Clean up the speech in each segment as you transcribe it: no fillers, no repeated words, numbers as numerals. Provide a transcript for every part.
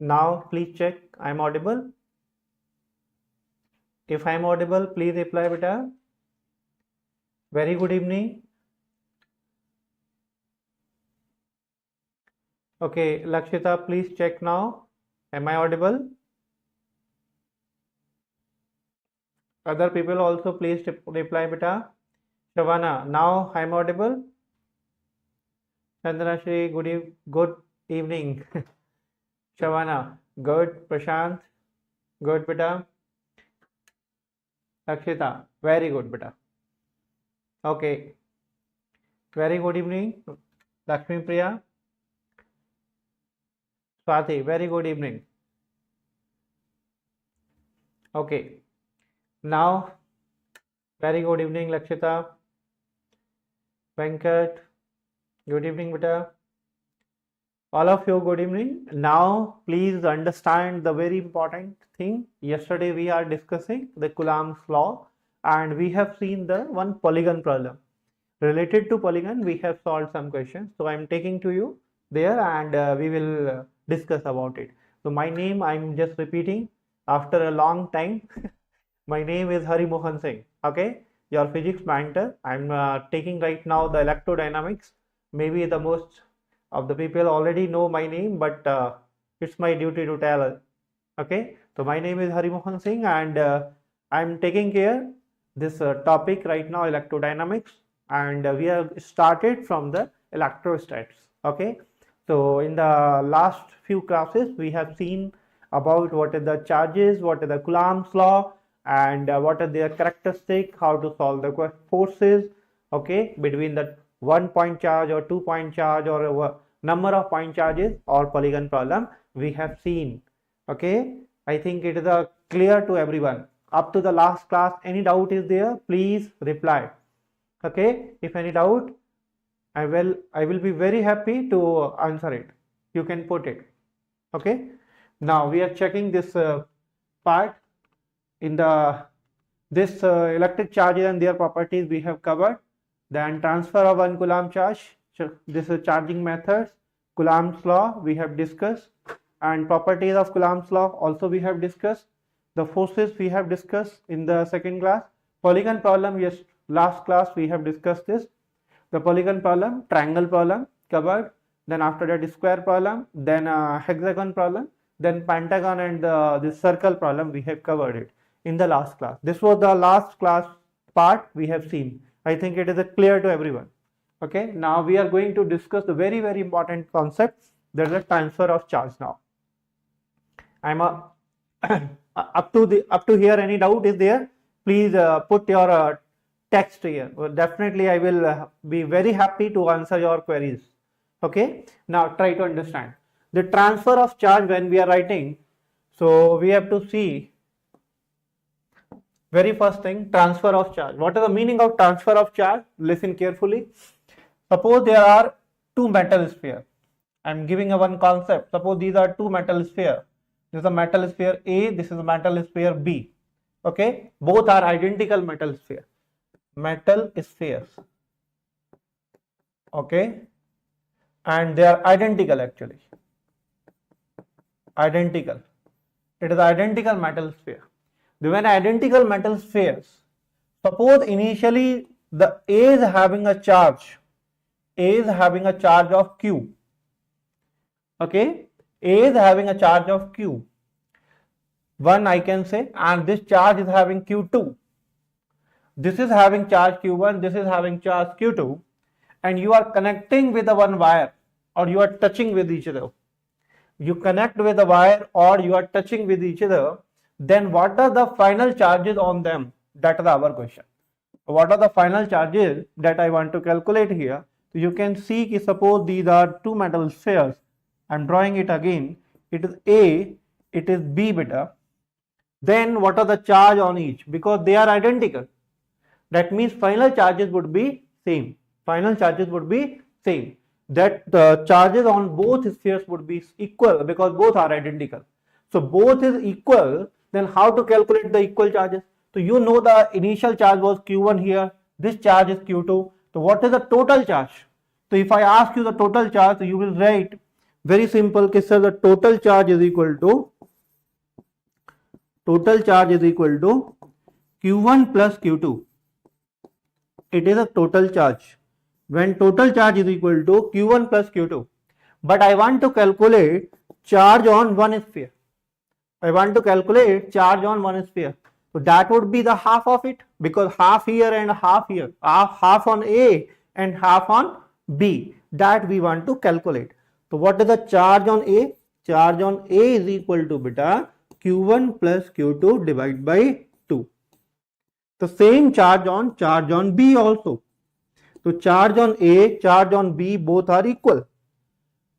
Now please check I am audible. If I am audible, please reply beta. Very good evening. Okay, Lakshita, please check now. Am I audible? Other people also please reply beta. Shavana, now I am audible. Chandrashri, good evening. Shavana, good. Prashant, good beta. Lakshita, very good beta. Okay, very good evening. Lakshmi Priya. Swati, very good evening. Okay, now very good evening Lakshita. Venkat, good evening beta. All of you, good evening. Now please understand the very important thing. Yesterday we are discussing the Coulomb's law and we have seen the one polygon problem. Related to polygon we have solved some questions. So I am taking to you there and we will discuss about it. So my name I am just repeating after a long time. My name is Hari Mohan Singh. Okay, your physics mentor. I am taking right now the electrodynamics. Maybe the most of the people already know my name, but it's my duty to tell. Okay, so my name is Hari Mohan Singh and I am taking care this topic right now, electrodynamics, and we have started from the electrostatics. Okay, so in the last few classes we have seen about what are the charges, what are the Coulomb's law, and what are their characteristics, how to solve the forces, okay, between the 1 point charge or 2 point charge or a number of point charges or polygon problem we have seen. Okay, I think it is clear to everyone. Up to the last class, any doubt is there, please reply. Okay, if any doubt, I will be very happy to answer it. You can put it. Okay, now we are checking this part. In the this electric charges and their properties we have covered. Then transfer of 1 Coulomb charge, this is charging methods, Coulomb's law we have discussed, and properties of Coulomb's law also we have discussed. The forces we have discussed in the second class. Polygon problem, yes, last class we have discussed this. The polygon problem, triangle problem covered, then after that square problem, then hexagon problem, then pentagon and this circle problem we have covered it in the last class. This was the last class part we have seen. I think it is clear to everyone. Okay, now we are going to discuss the very important concept. There is a transfer of charge now. I'm up to here. Any doubt is there? Please put your text here. Well, definitely I will be very happy to answer your queries. Okay, now try to understand the transfer of charge when we are writing. So we have to see very first thing, transfer of charge. What is the meaning of transfer of charge? Listen carefully. Suppose there are two metal spheres. I am giving a one concept. Suppose these are two metal spheres. This is a metal sphere A, this is a metal sphere B. Okay, both are identical metal spheres. Metal spheres. Okay, and they are identical actually. Identical. It is identical metal sphere. When identical metal spheres, suppose initially the A is having a charge. A is having a charge of Q. Okay, A is having a charge of Q. 1 I can say, and this charge is having Q2. This is having charge Q1, this is having charge Q2, and you are connecting with a one wire or you are touching with each other. You connect with a wire or you are touching with each other, then what are the final charges on them? That is our question. What are the final charges that I want to calculate here? So you can see, suppose these are two metal spheres. I am drawing it again. It is A, it is B beta. Then what are the charge on each? Because they are identical. That means final charges would be same. Final charges would be same. That the charges on both spheres would be equal because both are identical. So both is equal. Then how to calculate the equal charges? So you know the initial charge was Q1 here. This charge is Q2. So what is the total charge? So if I ask you the total charge, so you will write Very simple case, the total charge is equal to Q1 plus Q2. It is a total charge. When total charge is equal to Q1 plus Q2, but I want to calculate charge on one sphere. So that would be the half of it, because half here and half here, half on A and half on B, that we want to calculate. So what is the charge on A? Charge on A is equal to beta Q1 plus Q2 divided by 2. The same charge on B also. So charge on A, charge on B, both are equal.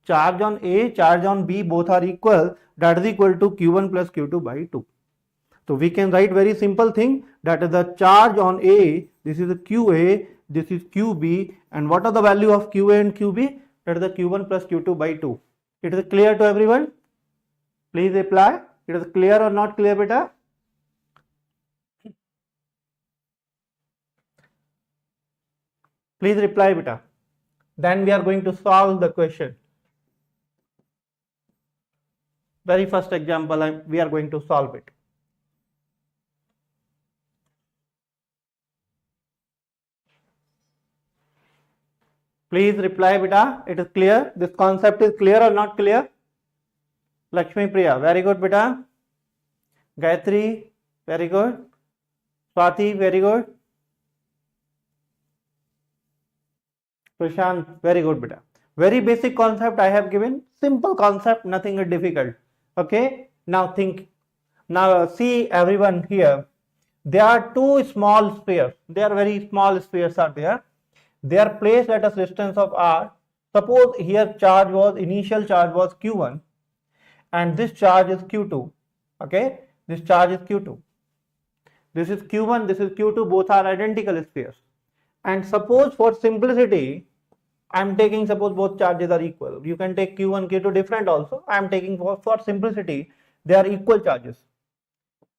Charge on A, charge on B, both are equal. That is equal to Q1 plus Q2 by 2. So we can write very simple thing, that is the charge on A, this is the QA, this is QB, and what are the value of QA and QB? That is the Q1 plus Q2 by 2. It is clear to everyone? Please reply. It is clear or not clear, beta? Please reply, beta. Then we are going to solve the question. Very first example, we are going to solve it. Please reply, beta. It is clear. This concept is clear or not clear? Lakshmi Priya, very good, beta. Gayatri, very good. Swati, very good. Prashant, very good, beta. Very basic concept I have given. Simple concept, nothing difficult. Okay. Now think. Now see everyone here. There are two small spheres. They are very small spheres are there. They are placed at a distance of r. Suppose here initial charge was Q1 and this charge is Q2. Okay, this charge is Q2. This is Q1, this is Q2, both are identical spheres. And suppose for simplicity, I am taking, suppose both charges are equal. You can take Q1, Q2 different also. I am taking for simplicity, they are equal charges.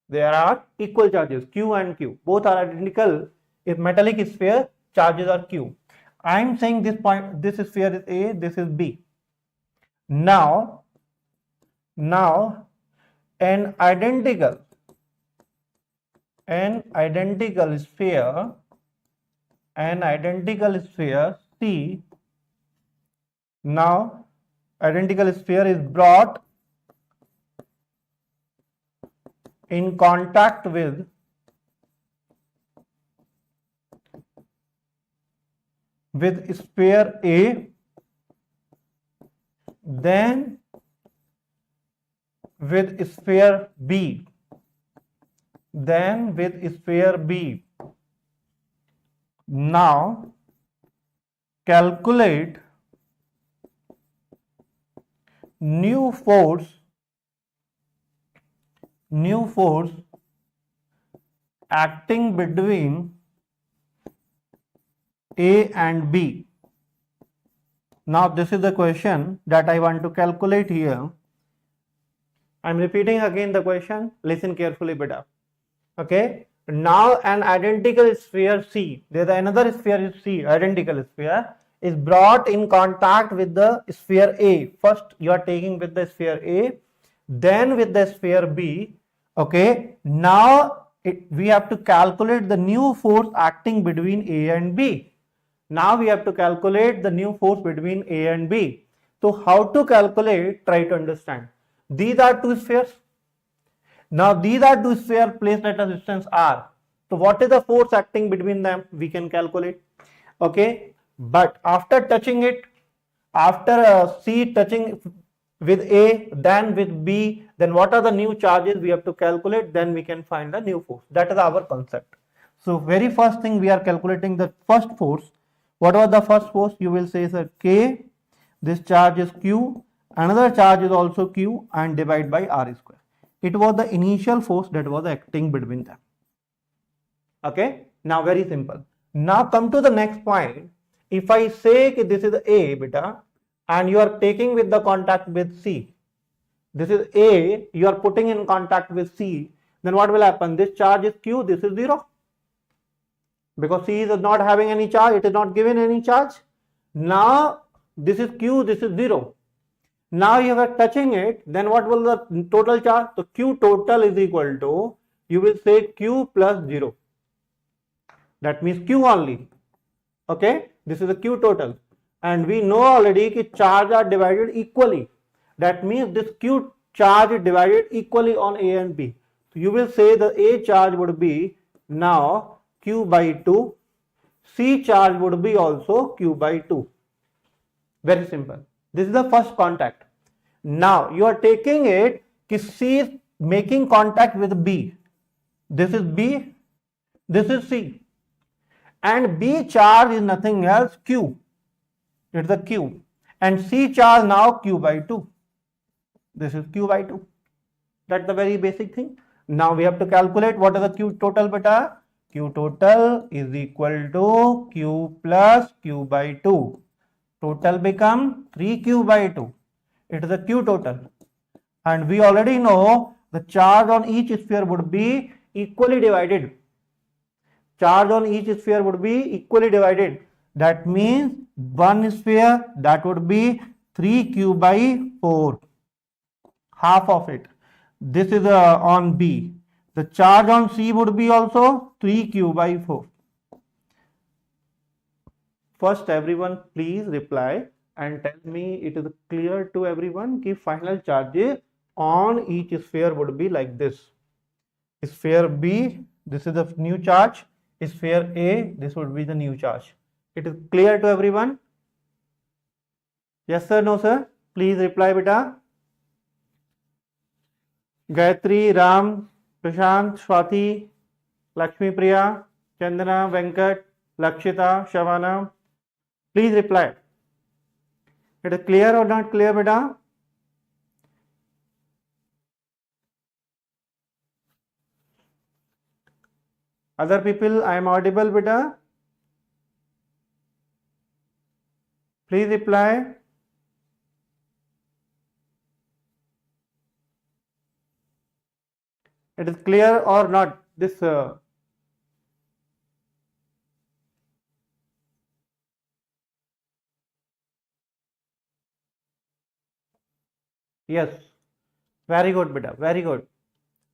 There are equal charges, Q and Q. Both are identical. If metallic sphere, charges are Q. I am saying this point, this sphere is A, this is B. Now an identical sphere C. Now identical sphere is brought in contact with sphere A, then with sphere B, Now calculate new force acting between A and B. Now this is the question that I want to calculate here. I am repeating again the question. Listen carefully, beta. Okay. Now an identical sphere C, there is another sphere C, identical sphere, is brought in contact with the sphere A. First you are taking with the sphere A, then with the sphere B. Okay. Now we have to calculate the new force acting between A and B. Now we have to calculate the new force between A and B. So how to calculate? Try to understand. These are two spheres. Now these are two spheres placed at a distance r. So what is the force acting between them? We can calculate. Okay. But after touching it, after C touching with A, then with B, then what are the new charges we have to calculate? Then we can find the new force. That is our concept. So very first thing, we are calculating the first force. What was the first force? You will say, sir, K, this charge is Q, another charge is also Q, and divide by R square. It was the initial force that was acting between them. Okay. Now very simple. Now come to the next point. If I say this is A, beta, and you are taking with the contact with C, this is A, you are putting in contact with C, then what will happen? This charge is Q, this is 0. Because C is not having any charge, it is not given any charge. Now this is Q, this is 0. Now you are touching it, then what will the total charge? So Q total is equal to, you will say Q plus 0. That means Q only. Okay, this is the Q total. And we know already that charge are divided equally. That means this Q charge is divided equally on A and B. So you will say the A charge would be now Q by 2. C charge would be also Q by 2. Very simple. This is the first contact. Now you are taking it कि C is making contact with B. This is B, this is C. And B charge is nothing else Q. It's the Q. And C charge now Q by 2. This is Q by 2. That's the very basic thing. Now we have to calculate what is the Q total beta. Q total is equal to Q plus Q by 2. Total become 3Q by 2. It is the Q total. And we already know the charge on each sphere would be equally divided. Charge on each sphere would be equally divided. That means one sphere, that would be 3Q by 4. Half of it. This is on B. The charge on C would be also 3Q by 4. First, everyone please reply and tell me it is clear to everyone कि final charges on each sphere would be like this. Sphere B, this is the new charge. Sphere A, this would be the new charge. It is clear to everyone? Yes sir, no sir? Please reply beta. Gayatri, Ram, Prashant, Swati, Lakshmi Priya, Chandana, Venkat, Lakshita, Shavana. Please reply. It is clear or not clear beta? Other people, I am audible beta? Please reply. It is clear or not this? Yes, very good beta, very good.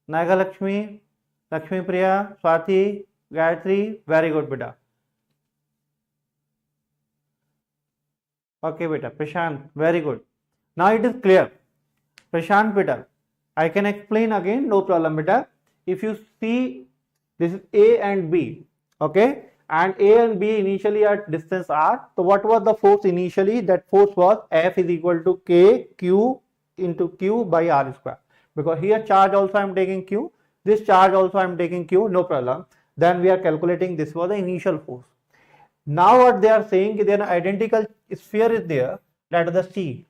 Naga Lakshmi, Lakshmi Priya, Swati, Gayatri, very good beta. Okay beta, Prashant, very good. Now it is clear. Prashant beta, I can explain again, no problem beta. If you see this is A and B, okay, and A and B initially at distance R, so what was the force initially? That force was F is equal to K Q into Q by R square. Because here charge also I am taking Q, this charge also I am taking Q, no problem. Then we are calculating this was the initial force. Now what they are saying is there an identical sphere is there, that is the C.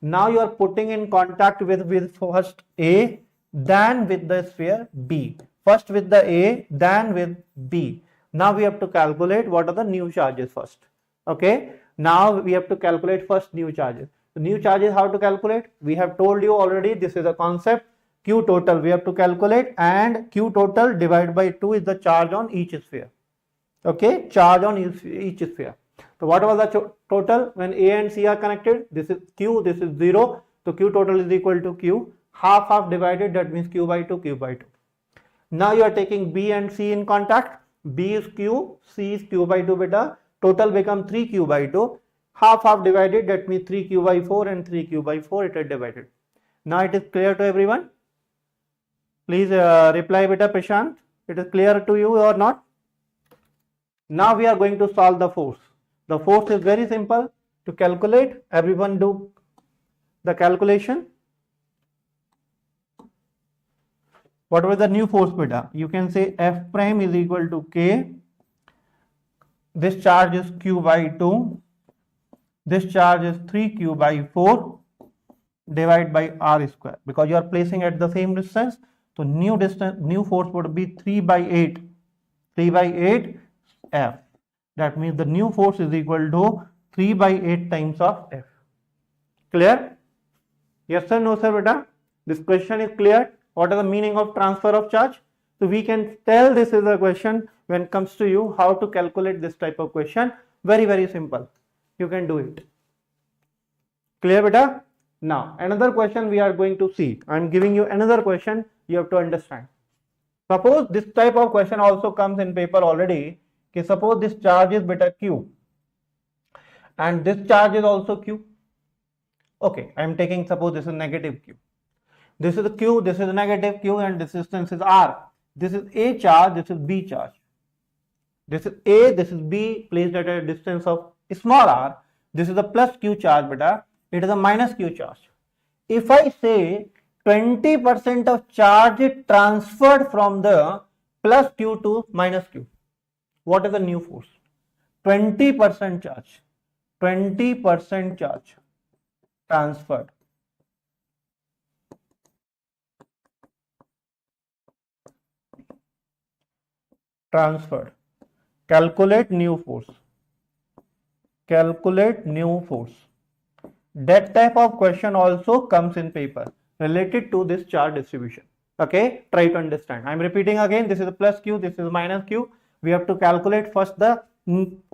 Now you are putting in contact with first A, then with the sphere B. First with the A, then with B. Now we have to calculate what are the new charges first. Okay. Now we have to calculate first new charges. The new charges how to calculate? We have told you already, this is a concept. Q total we have to calculate, and Q total divided by 2 is the charge on each sphere. Okay, charge on each sphere. So what was the total when A and C are connected? This is Q, this is 0. So Q total is equal to Q. Half divided, that means Q by 2, Q by 2. Now you are taking B and C in contact. B is Q, C is Q by 2 beta. Total become 3Q by 2. Half divided, that means 3Q by 4 and 3Q by 4 it is divided. Now it is clear to everyone? Please reply beta Prashant. It is clear to you or not? Now we are going to solve the force. The force is very simple to calculate. Everyone do the calculation. What was the new force beta? You can say F prime is equal to K. This charge is Q by 2. This charge is 3Q by 4 divided by R square. Because you are placing at the same distance. So new force would be 3 by 8. 3 by 8 F. That means the new force is equal to 3 by 8 times of F. Clear? Yes sir, no sir beta? This question is clear. What is the meaning of transfer of charge? So we can tell this is a question when it comes to you how to calculate this type of question. Very simple. You can do it. Clear beta? Now another question we are going to see. I am giving you another question, you have to understand. Suppose this type of question also comes in paper already. Okay, suppose this charge is beta q and this charge is also q. Okay, I am taking, suppose this is negative q. This is the q, this is negative q, and this distance is r. This is a charge, this is b charge. This is a, this is b, placed at a distance of small r. This is a plus q charge beta, it is a minus q charge. If I say 20% of charge is transferred from the plus q to minus q, what is the new force? 20% charge, 20% charge transferred. Transferred. Calculate new force. Calculate new force. That type of question also comes in paper related to this charge distribution. Okay, try to understand. I am repeating again, this is a plus q, this is minus q. We have to calculate first the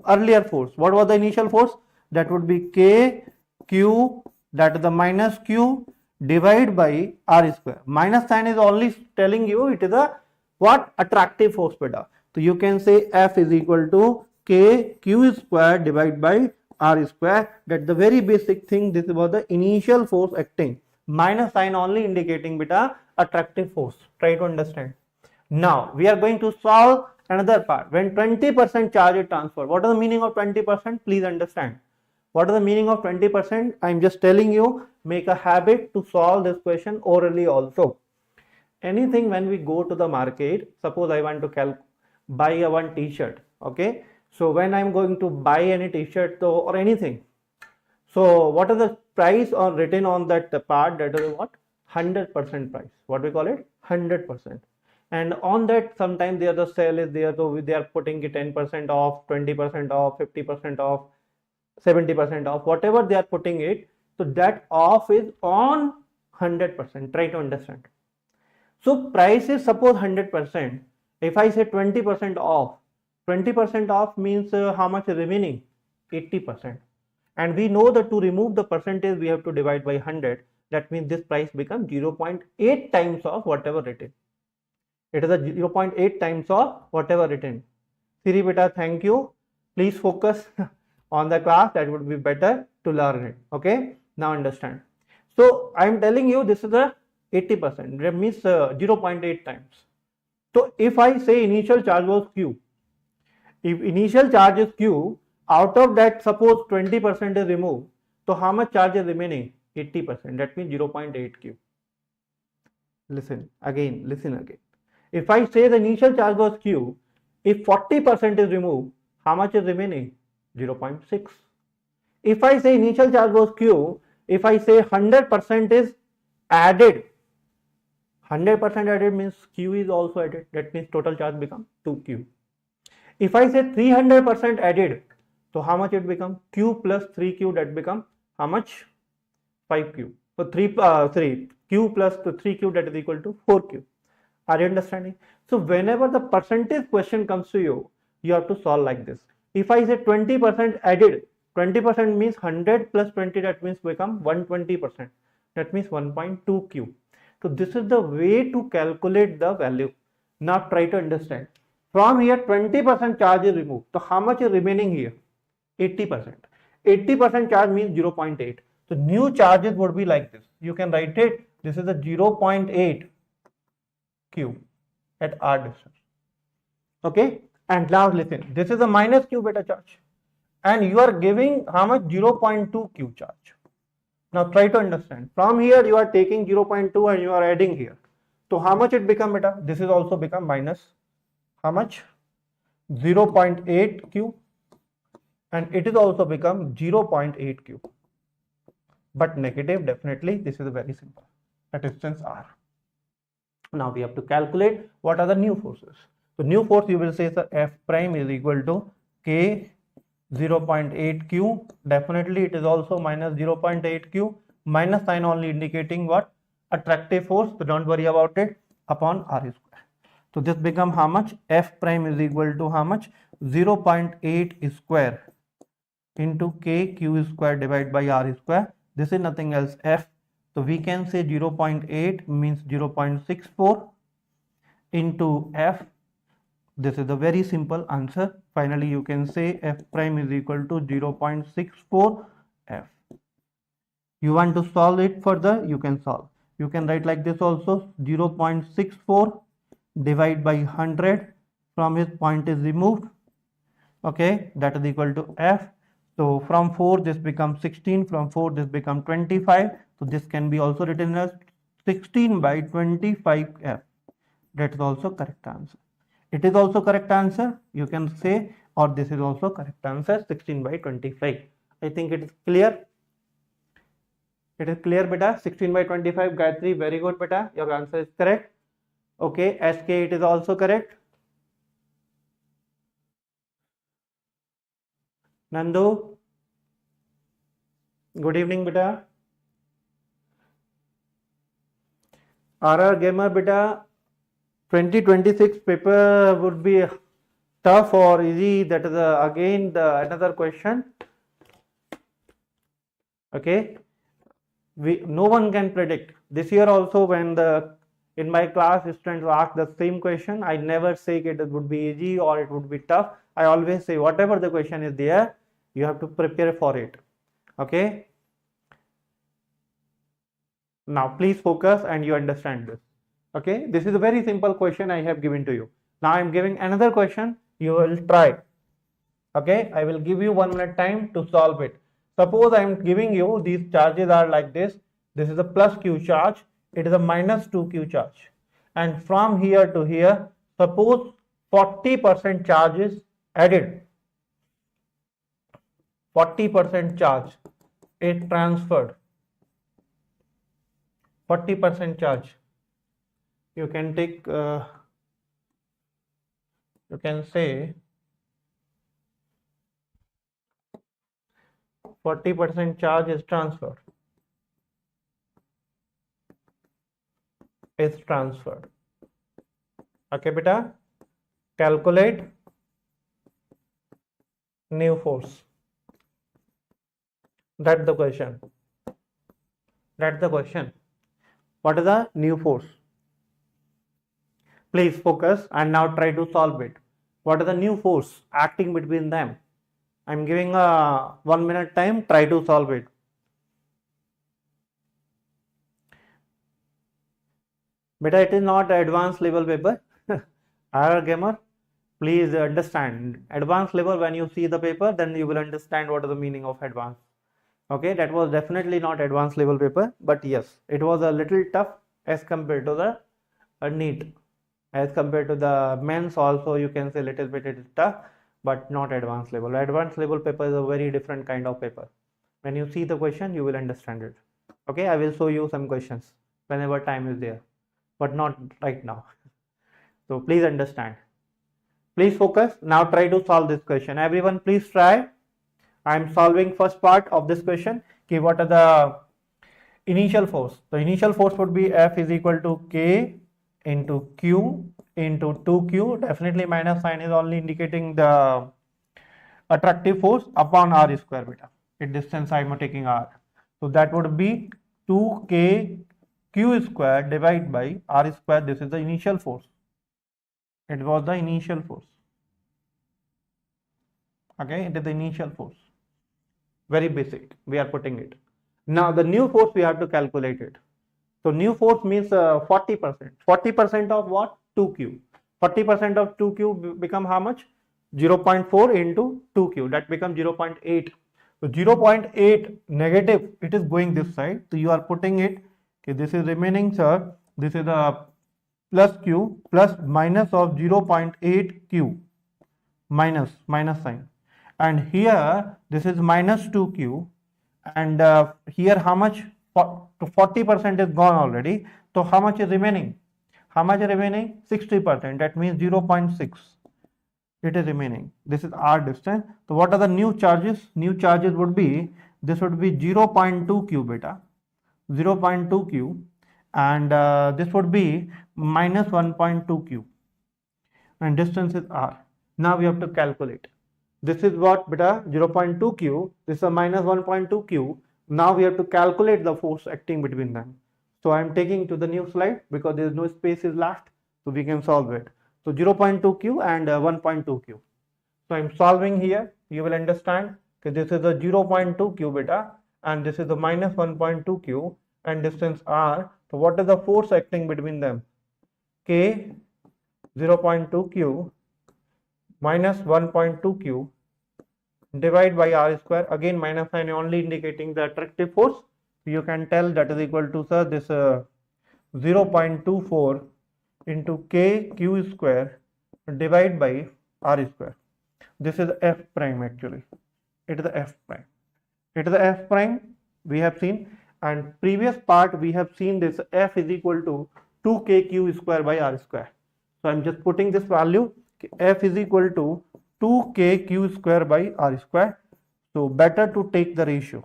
earlier force. What was the initial force? That would be k q, that is the minus q, divided by r square. Minus sign is only telling you it is a what? Attractive force beta. So you can say F is equal to k q square divided by r square. That's the very basic thing. This was the initial force acting. Minus sign only indicating beta attractive force. Try to understand. Now we are going to solve another part. When 20% charge is transferred, what is the meaning of 20%? Please understand. What is the meaning of 20%? I am just telling you, make a habit to solve this question orally also. Anything when we go to the market, suppose I want to buy a one t-shirt. Okay, so when I am going to buy any t-shirt or anything, so what is the price or written on that part? That is what? 100% price. What we call it? 100%. And on that, sometimes there the sale is there, so they are putting it 10% off, 20% off, 50% off, 70% off, whatever they are putting it. So that off is on 100%. Try to understand. So price is suppose 100%. If I say 20% off, 20% off means how much is remaining? 80%. And we know that to remove the percentage we have to divide by 100. That means this price becomes 0.8 times of whatever written. It is a 0.8 times of whatever written. Siri beta, thank you. Please focus on the class. That would be better to learn it. Okay. Now understand. So I am telling you this is a 80%. That means 0.8 times. So if I say initial charge was q, if initial charge is q, out of that suppose 20% is removed, so how much charge is remaining? 80%. That means 0.8 q. Listen again, listen again. If I say the initial charge was q, if 40% is removed, how much is remaining? 0.6. If I say initial charge was q, if I say 100% is added, 100% added means q is also added. That means total charge becomes 2q. If I say 300% added, so how much it becomes? Q plus 3q, that becomes how much? 5q. So 3q plus 3q, that is equal to 4q. Are you understanding? So whenever the percentage question comes to you, you have to solve like this. If I say 20% added, 20% means 100 plus 20, that means become 120%. That means 1.2q. So this is the way to calculate the value. Now try to understand. From here 20% charge is removed. So how much is remaining here? 80%. 80% charge means 0.8. So new charges would be like this. You can write it. This is the 0.8 q at r distance. Okay. And now listen. This is a minus q beta charge. And you are giving how much? 0.2 q charge. Now try to understand. From here you are taking 0.2 and you are adding here. So how much it become beta? This is also become minus how much? 0.8 q. And it is also become 0.8 q. But negative, definitely this is very simple. At distance r. Now we have to calculate what are the new forces. So new force you will say sir, F prime is equal to K 0.8 q. Definitely it is also minus 0.8 q. Minus sign only indicating what? Attractive force. So don't worry about it. Upon r square. So this become how much? F prime is equal to how much? 0.8 square into k q square divided by r square. This is nothing else. F So we can say 0.8 means 0.64 into f. This is a very simple answer. Finally, you can say f prime is equal to 0.64 f. You want to solve it further, you can solve. You can write like this also, 0.64 divide by 100, from his point is removed. Okay, that is equal to f. So from 4 this becomes 16, from 4 this becomes 25. So this can be also written as 16 by 25 f. That is also correct answer. It is also correct answer, you can say, or this is also correct answer, 16 by 25. I think it is clear. It is clear, beta. 16 by 25. Gayatri, very good, beta. Your answer is correct. Okay, SK, it is also correct. Nandu, good evening, beta. RR Gamer, beta. 2026 paper would be tough or easy. That is again another question. Okay. No one can predict. This year also, when in my class students ask the same question, I never say it would be easy or it would be tough. I always say whatever the question is there, you have to prepare for it. Okay. Now please focus and you understand this. Okay. This is a very simple question I have given to you. Now I am giving another question. You will try. Okay. I will give you 1 minute time to solve it. Suppose I am giving you these charges are like this. This is a plus Q charge. It is a minus 2Q charge. And from here to here, suppose 40% charge is added. 40% charge is transferred. 40% charge. You can take, you can say 40% charge is transferred. Is transferred. Okay, beta. Calculate new force. That's the question. That's the question. What is the new force? Please focus and now try to solve it. What is the new force acting between them? I'm giving a 1 minute time. Try to solve it. Beta, it is not advanced level paper. RR Gamer, please understand. Advanced level, when you see the paper, then you will understand what is the meaning of advanced. Okay, that was definitely not advanced level paper, but yes, it was a little tough as compared to the NEET. As compared to the men's also, you can say little bit it is tough, but not advanced level. Advanced level paper is a very different kind of paper. When you see the question, you will understand it. Okay, I will show you some questions whenever time is there, but not right now. So please understand. Please focus. Now try to solve this question. Everyone please try. I am solving first part of this question. Okay, what are the initial force? The initial force would be F is equal to K into Q into 2Q. Definitely minus sign is only indicating the attractive force upon R square, beta. In distance I am taking R. So that would be 2K Q square divided by R square. This is the initial force. It was the initial force. Okay, it is the initial force. Very basic. We are putting it. Now the new force we have to calculate it. So new force means 40%. 40% of what? 2Q. 40% of 2Q become how much? 0.4 into 2Q. That becomes 0.8. So 0.8 negative, it is going this side. So you are putting it. Okay, this is remaining, sir. This is a plus Q plus minus of 0.8 Q. Minus sign. And here this is minus 2Q. And here how much? 40% is gone already. So how much is remaining? How much is remaining? 60%. That means 0.6. It is remaining. This is R distance. So what are the new charges? New charges would be, this would be 0.2Q beta. 0.2Q. And this would be minus 1.2Q. And distance is R. Now we have to calculate. This is what beta? 0.2Q. This is a minus 1.2Q. Now we have to calculate the force acting between them. So I am taking to the new slide because there is no space is left, so we can solve it. So 0.2 q and 1.2 q. So I am solving here. You will understand that this is a 0.2 q beta and this is the minus 1.2 q and distance r. So what is the force acting between them? K 0.2 q minus 1.2 q divide by r square. Again minus sign only indicating the attractive force. You can tell that is equal to, sir, this 0.24 into k q square divided by r square. This is f prime actually. It is the f prime. It is the f prime we have seen, and previous part we have seen this f is equal to 2kq square by r square. So I am just putting this value, f is equal to 2kq square by r square. So better to take the ratio.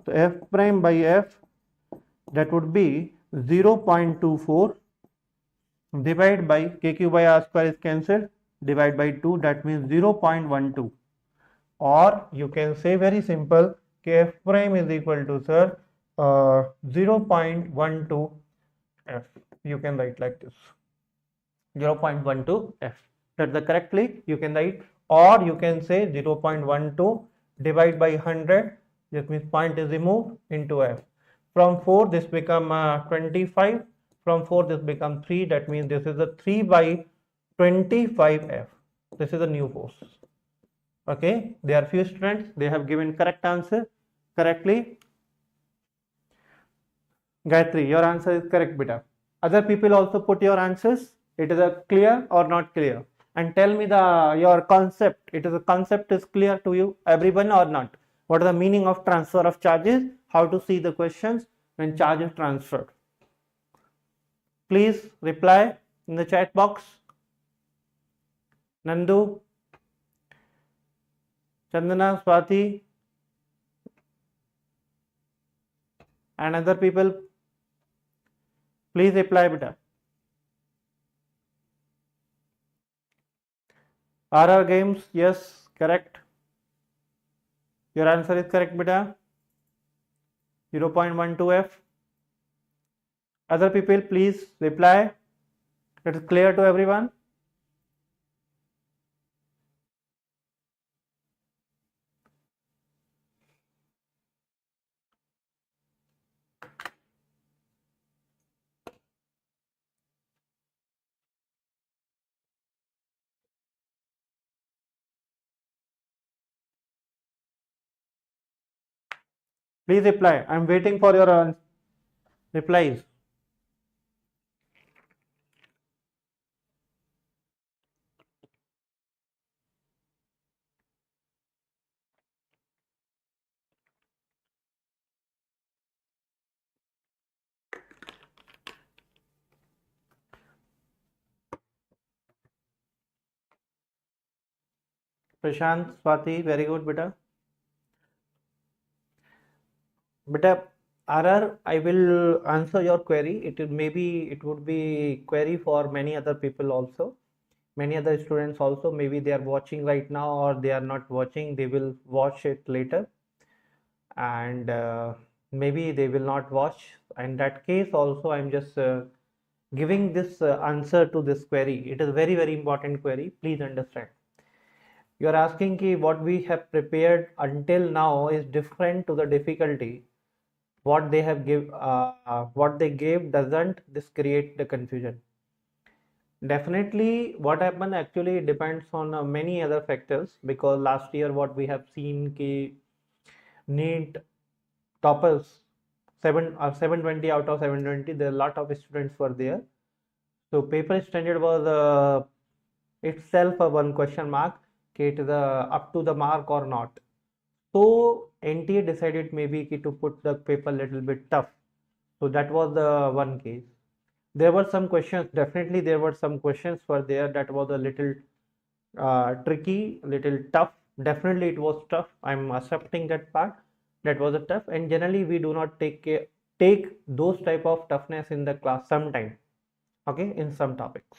So f prime by f, that would be 0.24 divided by kq by r square is cancelled, divide by 2, that means 0.12, or you can say very simple, f prime is equal to, sir, 0.12 f. You can write like this, 0.12 f. That's the correctly you can write, or you can say 0.12 divide by 100, that means point is removed into f. From 4 this become 25, from 4 this become 3, that means this is a 3 by 25 f. This is a new force. Okay, there are few students, they have given correct answer correctly. Gayatri, your answer is correct, beta. Other people also put your answers. It is a clear or not clear? And tell me your concept. It is a concept is clear to you, everyone, or not? What is the meaning of transfer of charges? How to see the questions when charge is transferred? Please reply in the chat box. Nandu, Chandana, Swati, and other people, please reply, beta. RR games, yes, correct. Your answer is correct, beta. 0.12 f. Other people, please reply. It is clear to everyone. Please reply. I am waiting for your replies. Prashant, Swati, very good, beta. Beta, RR, I will answer your query. It would be query for many other people also. Many other students also, maybe they are watching right now or they are not watching, they will watch it later, and maybe they will not watch. In that case also, I'm just giving this answer to this query. It is a very, very important query. Please understand. You are asking ki what we have prepared until now is different to the difficulty. What they have what they gave doesn't this create the confusion? Definitely, what happened actually depends on many other factors, because last year what we have seen ki NEET toppers 720 out of 720, there are a lot of students were there. So paper standard was itself a one question mark, it is up to the mark or not. So NTA decided maybe to put the paper little bit tough. So that was the one case. There were some questions, definitely there were some questions were there that was a little tricky, little tough. Definitely it was tough. I'm accepting that part. That was a tough, and generally we do not take those type of toughness in the class sometime. Okay, in some topics.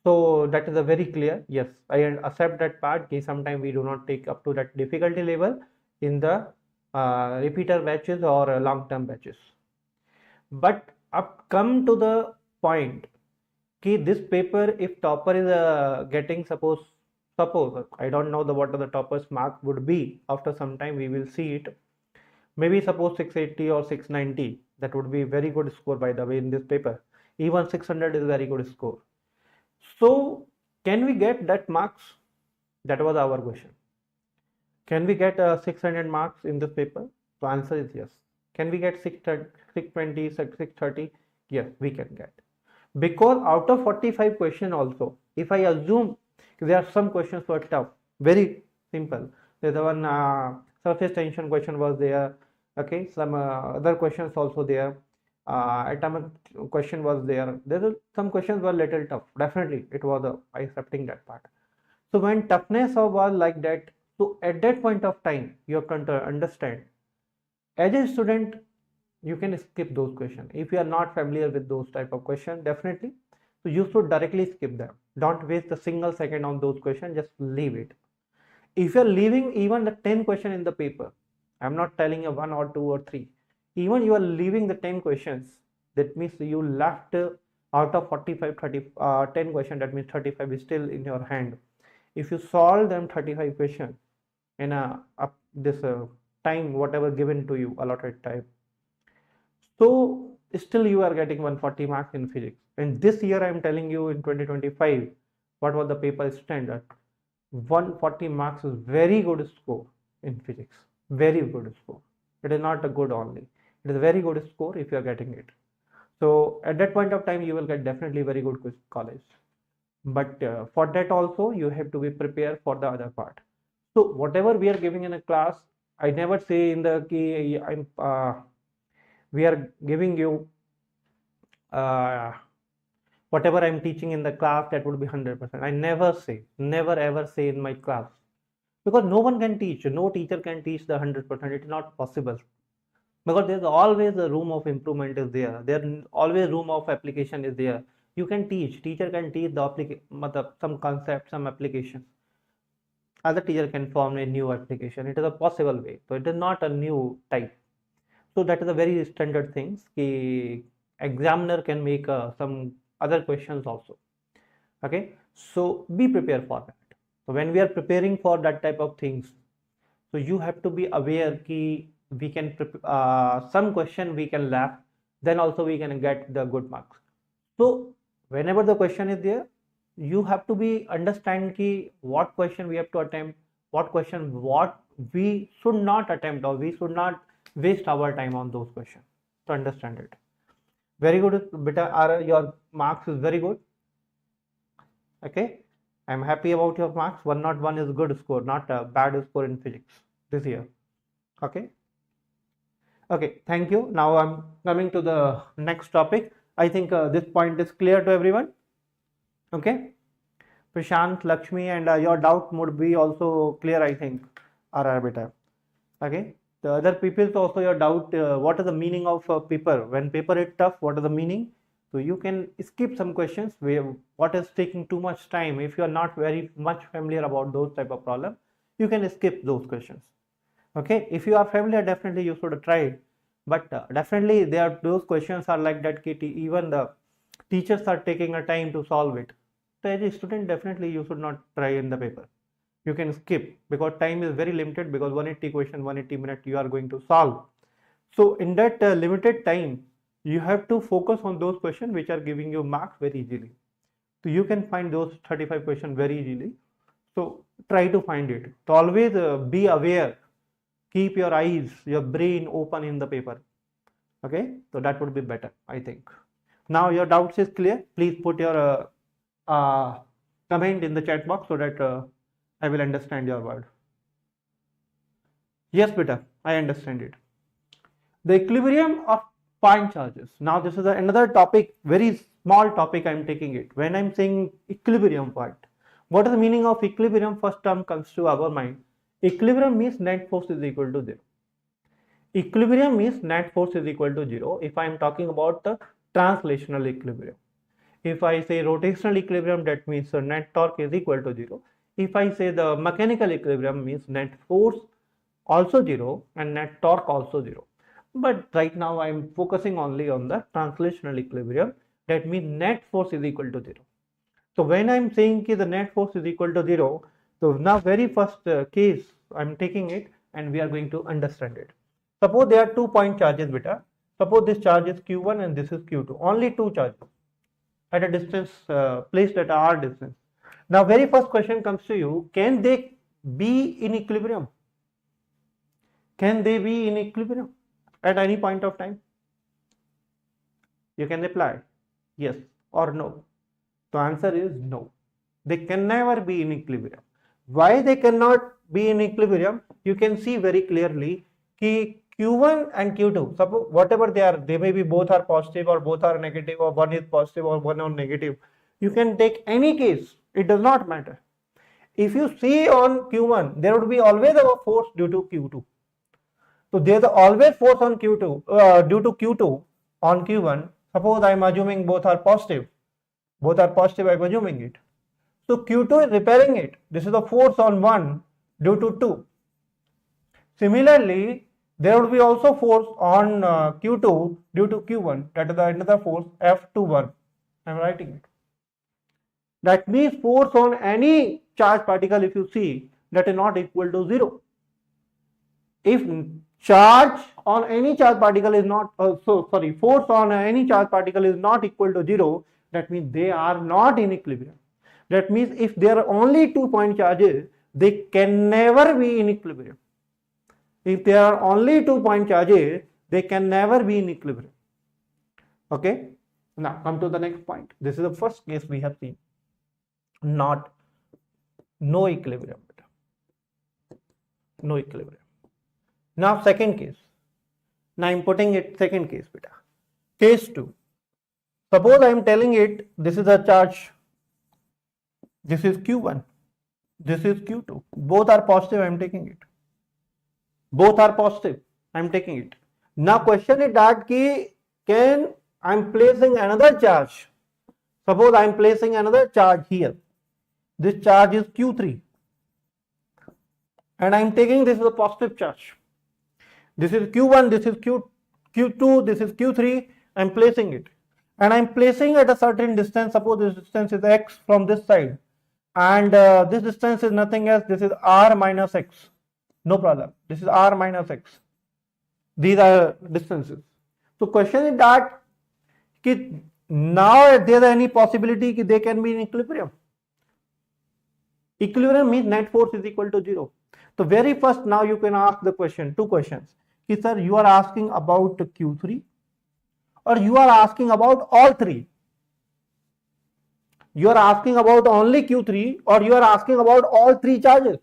So that is a very clear, yes, I accept that part. Sometimes we do not take up to that difficulty level. in the repeater batches or long-term batches. But up come to the point कि this paper, if topper is getting suppose I don't know what the topper's mark would be. After some time we will see it. Maybe suppose 680 or 690. That would be very good score, by the way, in this paper. Even 600 is very good score. So can we get that marks? That was our question. Can we get 600 marks in this paper? The answer is yes. Can we get 620, 630? Yes, we can get. Because out of 45 questions also, if I assume there are some questions were tough, very simple. There's one surface tension question was there. Okay, some other questions also there. Atomic question was there. Some questions were little tough. Definitely, it was accepting that part. So when toughness was like that, so at that point of time, you have to understand. As a student, you can skip those questions. If you are not familiar with those type of questions, definitely, so you should directly skip them. Don't waste a single second on those questions. Just leave it. If you are leaving even the 10 question in the paper, I'm not telling you 1 or 2 or 3. Even you are leaving the 10 questions, that means you left out of 45, 10 questions, that means 35 is still in your hand. If you solve them 35 questions in this time, whatever given to you, allotted time, so still you are getting 140 marks in physics. And this year I am telling you in 2025, what was the paper standard? 140 marks is very good score in physics. Very good score. It is not a good only. It is a very good score if you are getting it. So at that point of time, you will get definitely very good college. But for that also, you have to be prepared for the other part. So whatever we are giving in a class, I never say in the key we are giving you whatever I'm teaching in the class, that would be 100%. I never ever say in my class, because no one can teach, no teacher can teach the 100%. It is not possible, because there's always a room of improvement is there. There always room of application is there. You can teach, teacher can teach the some concept, some application. Other teacher can form a new application. It is a possible way. So it is not a new type. So that is a very standard things. The examiner can make some other questions also. Okay, so be prepared for that. So when we are preparing for that type of things, so you have to be aware कि we can some question we can laugh, then also we can get the good marks. So whenever the question is there, you have to be understand कि what question we have to attempt, what we should not attempt, or we should not waste our time on those questions to understand it. Very good, beta. Your marks is very good. Okay, I'm happy about your marks. 101 is good score, not a bad score in physics this year. Okay. Okay, thank you. Now I'm coming to the next topic. I think this point is clear to everyone. Okay. Prashant, Lakshmi, and your doubt would be also clear, I think. Beta. Okay. The other people also your doubt, what is the meaning of paper? When paper is tough, what is the meaning? So you can skip some questions where what is taking too much time. If you are not very much familiar about those type of problem, you can skip those questions. Okay, if you are familiar, definitely you should try it. But definitely those questions are like that, Kitty. Even the teachers are taking a time to solve it. So as a student, definitely you should not try in the paper. You can skip, because time is very limited, because 180 question, 180 minutes you are going to solve. So in that limited time, you have to focus on those questions which are giving you marks very easily. So you can find those 35 questions very easily. So try to find it. So always be aware. Keep your eyes, your brain open in the paper. Okay, so that would be better, I think. Now your doubts is clear. Please put your comment in the chat box so that I will understand your word. Yes, beta, I understand it. The equilibrium of point charges. Now this is another topic, very small topic I am taking it. When I am saying equilibrium point, what is the meaning of equilibrium? First term comes to our mind. Equilibrium means net force is equal to 0. Equilibrium means net force is equal to 0 if I am talking about the translational equilibrium. If I say rotational equilibrium, that means net torque is equal to 0. If I say the mechanical equilibrium, means net force also 0 and net torque also 0. But right now I am focusing only on the translational equilibrium. That means net force is equal to 0. So when I am saying that the net force is equal to 0, so now very first case I am taking it and we are going to understand it. Suppose there are 2 point charges beta. Suppose this charge is Q1 and this is Q2. Only 2 charges at a distance placed at R distance. Now very first question comes to you, can they be in equilibrium? Can they be in equilibrium at any point of time? You can reply yes or no. The answer is no. They can never be in equilibrium. Why they cannot be in equilibrium? You can see very clearly कि Q1 and Q2, suppose whatever they are, they may be both are positive or both are negative, or one is positive or one is negative. You can take any case, it does not matter. If you see on Q1, there would be always a force due to Q2. So there is always force on Q2 due to Q2 on Q1. Suppose I am assuming both are positive. Both are positive, I am assuming it. So Q2 is repelling it. This is the force on 1 due to 2. Similarly, there would be also force on Q2 due to Q1. That is another force F21. I am writing it. That means force on any charged particle, if you see, that is not equal to 0. If charge on any charged particle is not, force on any charged particle is not equal to 0, that means they are not in equilibrium. That means if there are only 2 point charges, they can never be in equilibrium. If there are only 2 point charges, they can never be in equilibrium. Okay. Now come to the next point. This is the first case we have seen. No equilibrium. No equilibrium. Now second case. Now I am putting it second case beta. Case 2. Suppose I am telling it this is a charge. This is Q1. This is Q2. Both are positive, I am taking it. Both are positive, I am taking it. Now question is that can I am placing another charge. Suppose I am placing another charge here. This charge is Q3. And I am taking this is a positive charge. This is Q1, this is Q2, this is Q3. I am placing it. And I am placing at a certain distance. Suppose this distance is x from this side. And this distance is nothing else. This is r minus x. No problem. This is r minus x. These are distances. So question is that now there is any possibility that they can be in equilibrium. Equilibrium means net force is equal to 0. So very first now you can ask the question, 2 questions. Sir, you are asking about Q3 or you are asking about all 3? You are asking about only Q3 or you are asking about all 3 charges?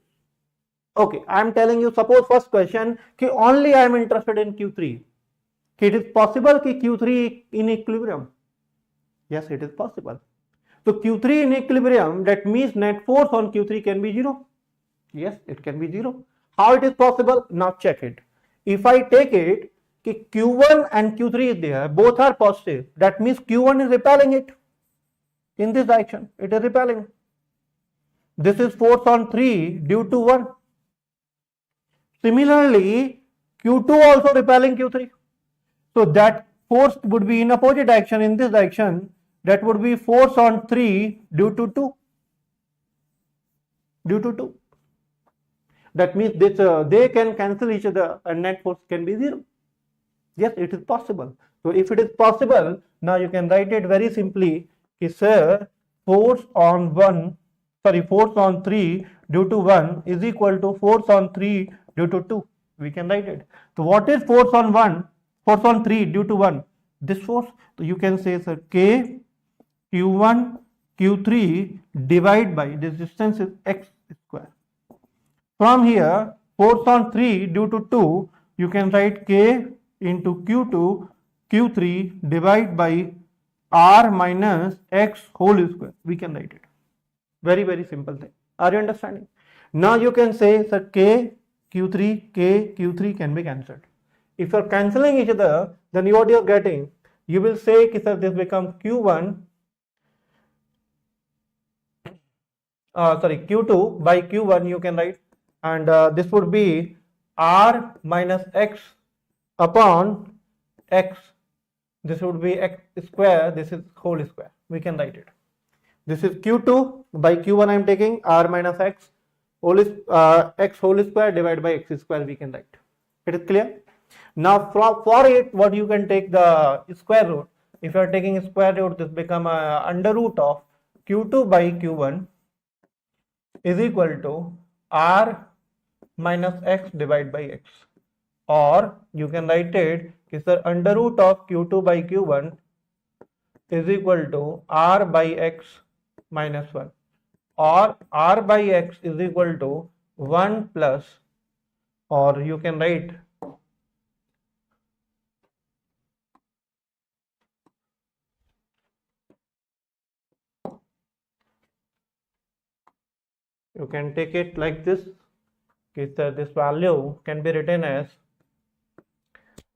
Okay, I am telling you, suppose first question, only I am interested in Q3. It is possible that Q3 in equilibrium. Yes, it is possible. So Q3 in equilibrium, that means net force on Q3 can be 0. Yes, it can be 0. How it is possible? Now check it. If I take it, Q1 and Q3 is there, both are positive. That means Q1 is repelling it. In this direction, it is repelling. This is force on 3 due to 1. Similarly, Q2 also repelling Q3. So that force would be in opposite direction, in this direction. That would be force on 3 due to 2. Due to 2. That means this, they can cancel each other and net force can be 0. Yes, it is possible. So if it is possible, now you can write it very simply. Sir, force on 3 due to 1 is equal to force on 3 due to 2. We can write it. So what is force on 1? Force on 3 due to 1. This force. So you can say, sir, K Q1 Q3 divide by this distance is x square. From here, force on 3 due to 2, you can write K into Q2 Q3 divide by r minus x whole square. We can write it. Very, very simple thing. Are you understanding? Now you can say, sir, K Q3 can be cancelled. If you are cancelling each other, then what you are getting, you will say, sir, this becomes Q2 by Q1 you can write, and this would be r minus x upon x. This would be x square, this is whole square. We can write it. This is q2 by q1 I am taking r minus x whole x whole square divided by x square we can write. It is clear? Now for it, what you can take the square root. If you are taking square root, this become under root of q2 by q1 is equal to r minus x divided by x, or you can write it is the under root of q2 by q1 is equal to r by x minus 1, or r by x is equal to 1 plus, or you can write you can take it like this. This value can be written as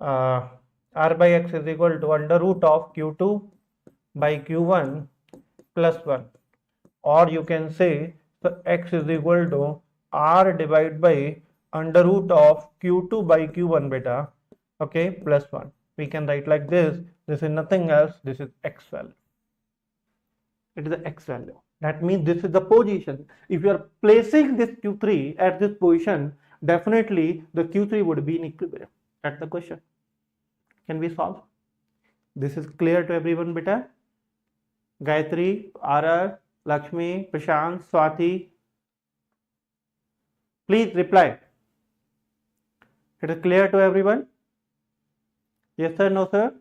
r by x is equal to under root of q2 by q1 plus 1, or you can say the x is equal to r divided by under root of q2 by q1 beta, okay, plus 1. We can write like this. This is nothing else, this is x value. It is the x value. That means this is the position. If you are placing this q3 at this position, definitely the q3 would be in equilibrium. That's the question. Can we solve? This is clear to everyone, beta? Gayatri, RR, Lakshmi, Prashant, Swati, please reply. It is clear to everyone? Yes sir, no sir?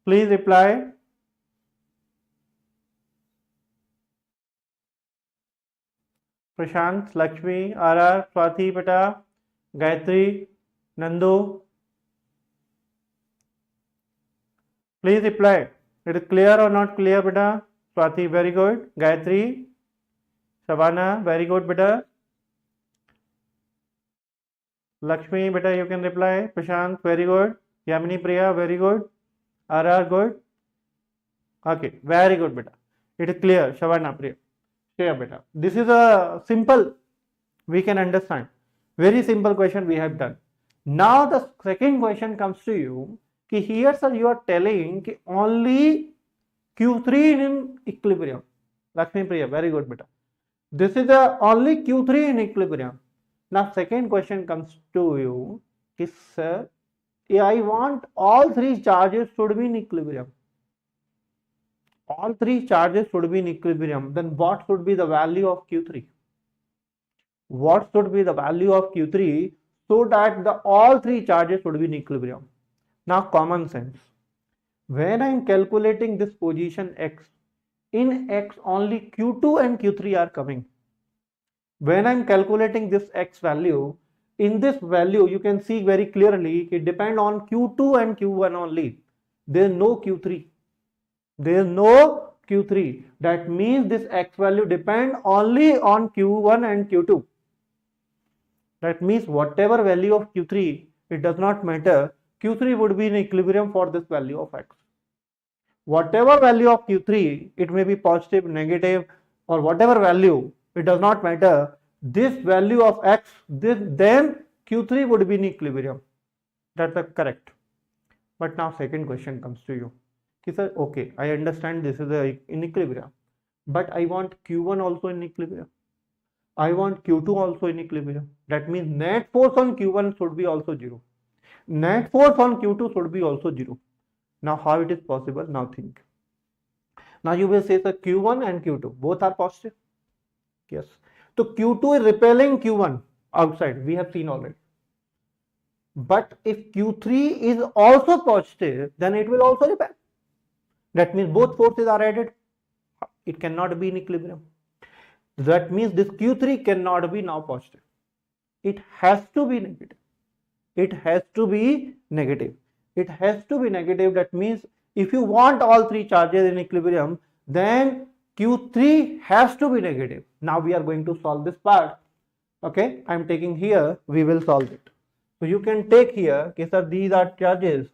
Please reply. Prashant, Lakshmi, RR, Swati, beta, Gayatri, Nandu, please reply. It is clear or not clear, beta? Swati, very good. Gayatri, Shavana, very good, beta. Lakshmi, beta, you can reply. Prashant, very good. Yamini, Priya, very good. RR, good. Okay, very good, beta. It is clear. Shavana, Priya. Clear, beta. This is a simple, we can understand. Very simple question we have done. Now the second question comes to you. Here sir, you are telling only q3 in equilibrium. Lakshmi Priya, very good beta. This is the only q3 in equilibrium. Now second question comes to you, sir, I want all three charges should be in equilibrium. All three charges should be in equilibrium. Then what should be the value of q3? What should be the value of q3 so that the all three charges should be in equilibrium? Now common sense. When I am calculating this position x, in x only q2 and q3 are coming. When I am calculating this x value, in this value you can see very clearly it depends on q2 and q1 only. There is no q3. There is no q3. That means this x value depends only on q1 and q2. That means whatever value of q3, it does not matter. q3 would be in equilibrium for this value of x. Whatever value of q3, it may be positive, negative, or whatever value, it does not matter. This value of x, then q3 would be in equilibrium. That's correct. But now second question comes to you. Sir, okay, I understand this is in equilibrium, but I want q1 also in equilibrium. I want q2 also in equilibrium. That means net force on q1 should be also 0. Net force on q2 should be also 0. Now how it is possible? Now think. Now you will say that q1 and q2 both are positive. Yes. So q2 is repelling q1 outside. We have seen already. But if q3 is also positive, then it will also repel. That means both forces are added. It cannot be in equilibrium. That means this q3 cannot be now positive. It has to be negative. It has to be negative. It has to be negative. That means if you want all three charges in equilibrium, then q3 has to be negative. Now we are going to solve this part. Okay, I am taking here, we will solve it. So you can take here, okay, sir, these are charges.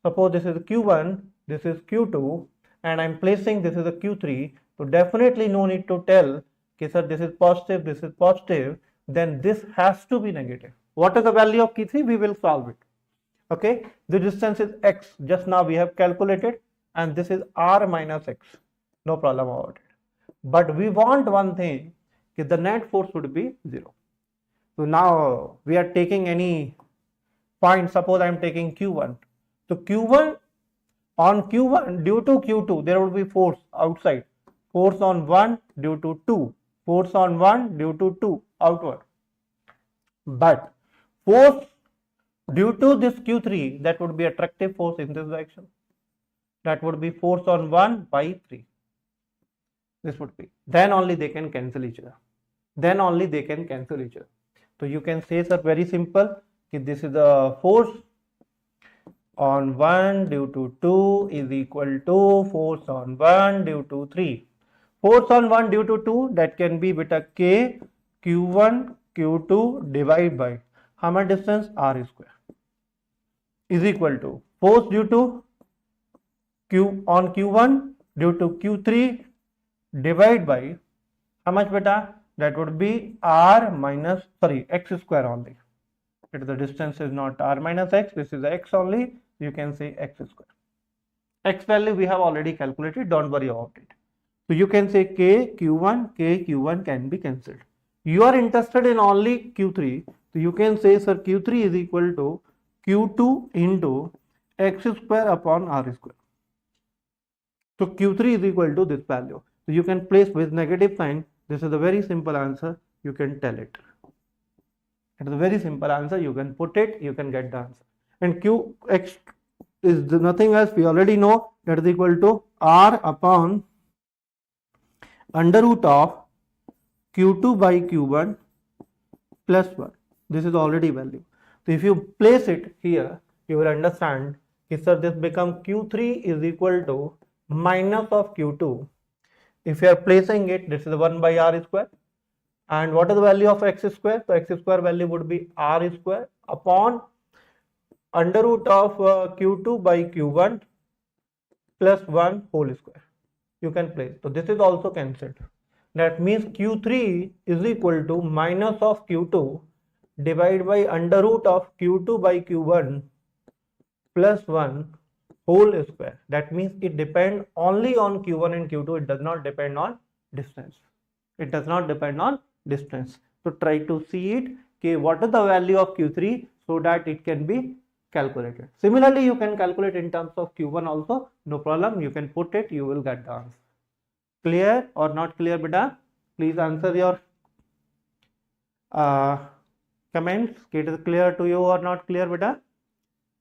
Suppose this is q1, this is q2, and I am placing this is a q3. So definitely no need to tell, okay, sir, this is positive, then this has to be negative. What is the value of Q3? We will solve it. Okay, the distance is x, just now we have calculated, and this is r minus x, no problem about it. But we want one thing, that the net force would be 0. So now we are taking any point, suppose I am taking Q1. So Q1, on Q1 due to Q2 there will be force outside, force on 1 due to 2, force on 1 due to 2 outward. But force due to this Q3, that would be attractive force in this direction. That would be force on 1 by 3. This would be. Then only they can cancel each other. Then only they can cancel each other. So you can say, sir, very simple. This is the force on 1 due to 2 is equal to force on 1 due to 3. Force on 1 due to 2, that can be beta K Q1 Q2 divided by how much distance? R square is equal to force due to Q on Q1 due to Q3 divided by how much beta? That would be R minus, sorry, x square only. The distance is not r minus x, this is x only, you can say x square. X value we have already calculated, don't worry about it. So you can say k q1 can be cancelled. You are interested in only q3, so you can say, sir, q3 is equal to q2 into x square upon r square. So q3 is equal to this value. So you can place with negative sign. This is a very simple answer, you can tell it. It is a very simple answer, you can put it, you can get the answer. And qx is nothing else, we already know, that is equal to r upon under root of q2 by q1 plus 1. This is already value. So if you place it here, you will understand, sir, this become q3 is equal to minus of q2. If you are placing it, this is 1 by r square. And what is the value of x square? So x square value would be r square upon under root of q2 by q1 plus 1 whole square. You can place. So this is also cancelled. That means q3 is equal to minus of q2 divided by under root of q2 by q1 plus 1 whole square. That means it depends only on q1 and q2. It does not depend on distance. It does not depend on distance. So try to see it. Okay, what is the value of q3 so that it can be calculated. Similarly, you can calculate in terms of q1 also. No problem. You can put it. You will get the answer. Clear or not clear, beta? Please answer your comments. It is clear to you or not clear, beta?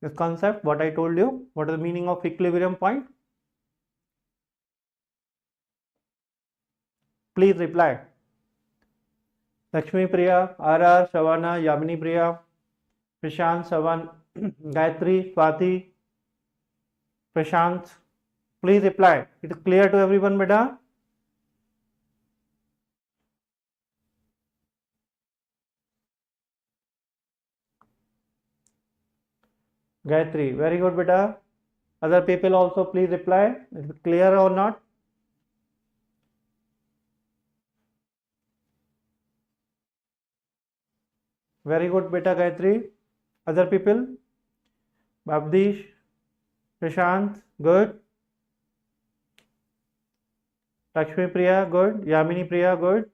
This concept, what I told you, what is the meaning of equilibrium point? Please reply. Lakshmi Priya, RR, Shavana, Yamini Priya, Prashant, Savan, Gayatri, Swati, Prashant. Please reply. It is clear to everyone, beta? Gayatri, very good, beta. Other people also please reply. Is it clear or not? Very good, beta, Gayatri. Other people? Babdish, Prashant, good. Lakshmi Priya, good. Yamini Priya, good.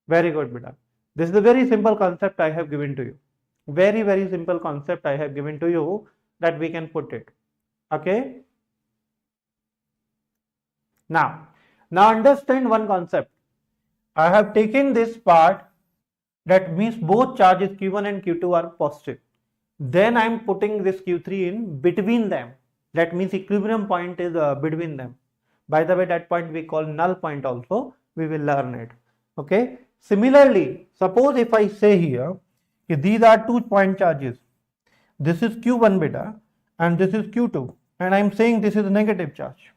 Very good, beta. This is a very simple concept I have given to you. Very, very simple concept I have given to you that we can put it. Okay. Now understand one concept. I have taken this part, that means both charges Q1 and Q2 are positive. Then I am putting this Q3 in between them. That means equilibrium point is between them. By the way, that point we call null point also. We will learn it. Okay. Similarly, suppose if I say here, these are 2 point charges. This is Q1 beta and this is Q2. And I am saying this is a negative charge.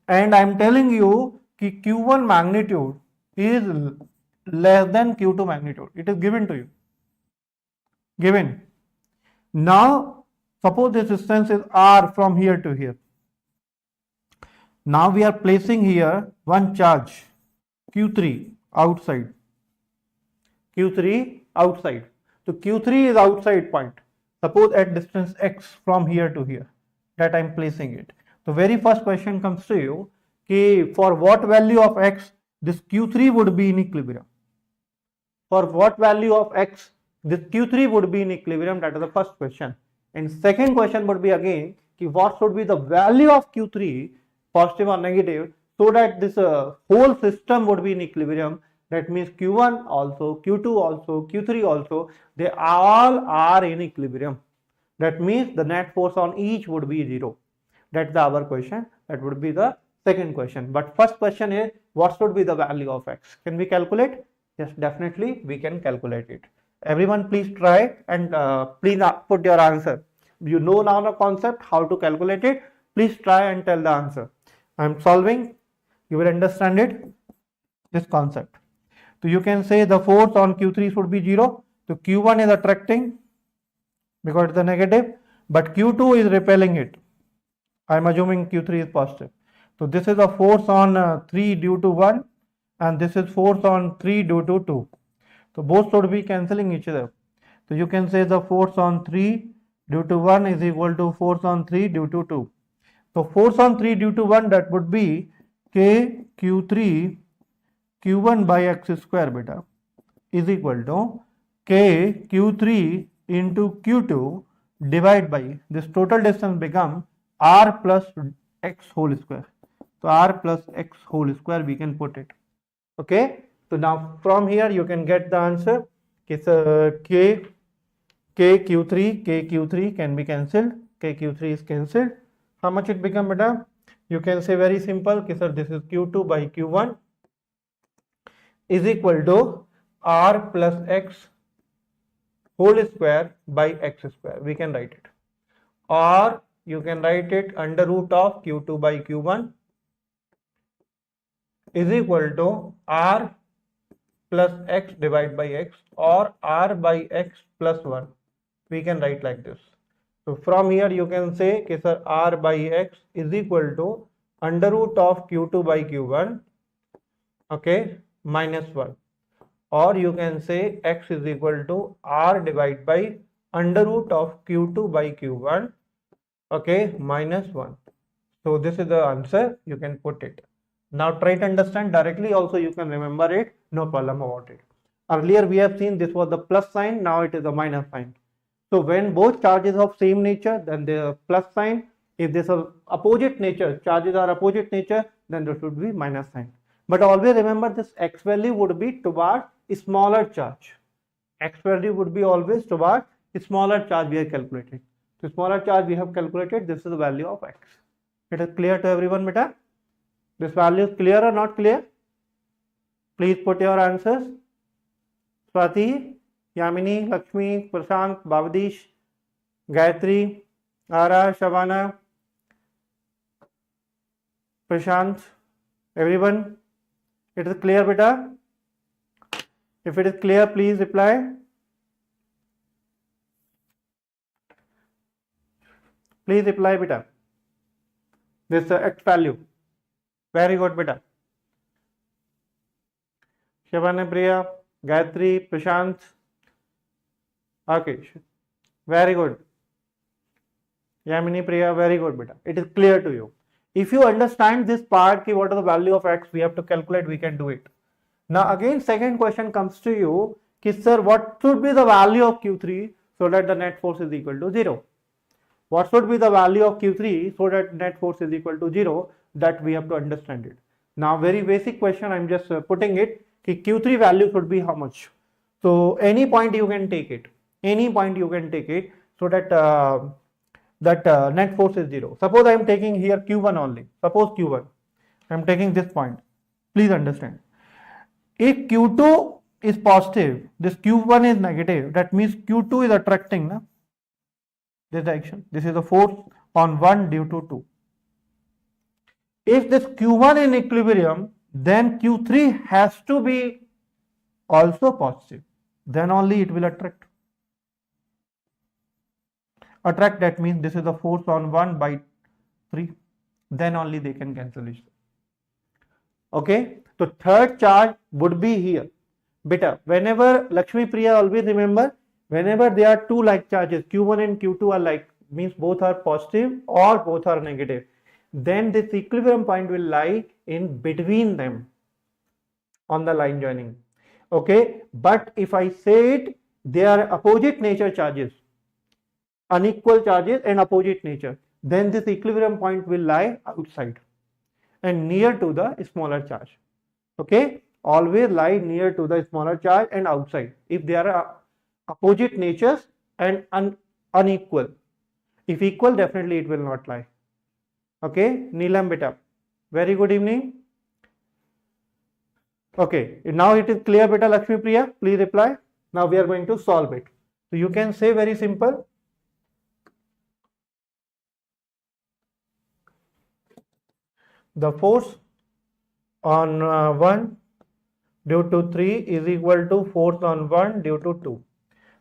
And I am telling you that Q1 magnitude is less than Q2 magnitude. It is given to you. Given. Now, suppose this distance is R from here to here. Now we are placing here one charge Q3 outside. Q3 outside. So Q3 is outside point. Suppose at distance x from here to here, that I am placing it. The very first question comes to you, कि for what value of x this Q3 would be in equilibrium. For what value of x this Q3 would be in equilibrium, that is the first question. And second question would be again, कि what should be the value of Q3, positive or negative, so that this whole system would be in equilibrium. That means Q1 also, Q2 also, Q3 also, they all are in equilibrium. That means the net force on each would be 0. That's our question. That would be the second question. But first question is, what should be the value of x? Can we calculate? Yes, definitely we can calculate it. Everyone please try and please put your answer. You know now the concept, how to calculate it. Please try and tell the answer. I am solving. You will understand it, this concept. So you can say the force on Q3 should be 0. So Q1 is attracting because it's a negative, but Q2 is repelling it. I am assuming Q3 is positive. So this is a force on 3 due to 1, and this is force on 3 due to 2. So both should be cancelling each other. So you can say the force on 3 due to 1 is equal to force on 3 due to 2. So force on 3 due to 1, that would be K Q3 Q1 by x square beta is equal to K Q3 into Q2 divided by this total distance become R plus x whole square. So R plus x whole square we can put it. Okay. So now from here you can get the answer. K Q3 can be cancelled. K Q3 is cancelled. How much it become, beta? You can say very simple. Sir, this is Q2 by Q1 is equal to R plus x whole square by x square. We can write it. Or you can write it under root of Q2 by Q1 is equal to R plus x divided by x, or R by x plus 1. We can write like this. So from here you can say, sir, R by x is equal to under root of Q2 by Q1, okay, minus 1. Or you can say x is equal to R divided by under root of Q2 by Q1, okay, minus 1. So this is the answer. You can put it. Now try to understand directly. Also you can remember it. No problem about it. Earlier we have seen this was the plus sign. Now it is the minus sign. So when both charges of same nature, then the plus sign. If this is opposite nature, charges are opposite nature, then there should be minus sign. But always remember this x value would be toward a smaller charge. X value would be always toward a smaller charge we are calculating. So smaller charge we have calculated. This is the value of x. It is clear to everyone, beta? This value is clear or not clear? Please put your answers. Swati, Yamini, Lakshmi, Prashant, Bhavadish, Gayatri, Ara, Shavana, Prashant, everyone. It is clear, beta? If it is clear, please reply. Please reply, beta. This x value. Very good, beta. Shavana, Priya, Gayatri, Prashant. Okay, very good. Yamini, Priya, very good, beta. It is clear to you. If you understand this part, ki what is the value of x, we have to calculate, we can do it. Now again, second question comes to you, ki sir, what should be the value of Q3 so that the net force is equal to 0? What should be the value of Q3 so that net force is equal to 0? That we have to understand it. Now very basic question, I am just putting it, ki Q3 value should be how much? So any point you can take it. Any point you can take it so that net force is 0. Suppose I am taking here Q1 only. Suppose Q1. I am taking this point. Please understand. If Q2 is positive, this Q1 is negative. That means Q2 is attracting na? This direction. This is the force on 1 due to 2. If this Q1 is in equilibrium, then Q3 has to be also positive. Then only it will attract. Attract, that means this is the force on 1 by 3. Then only they can cancel each other. Okay. So third charge would be here. Beta, whenever Lakshmi Priya, always remember, whenever there are two like charges, Q1 and Q2 are like, means both are positive or both are negative, then this equilibrium point will lie in between them on the line joining. Okay, but if I say it, they are opposite nature charges, unequal charges and opposite nature, then this equilibrium point will lie outside and near to the smaller charge. Okay, always lie near to the smaller charge and outside if they are opposite natures and unequal. If equal, definitely it will not lie. Okay, Neelam beta, very good evening. Okay, now it is clear beta. Lakshmi Priya, please reply. Now we are going to solve it. So you can say very simple. The force on 1 due to 3 is equal to force on 1 due to 2.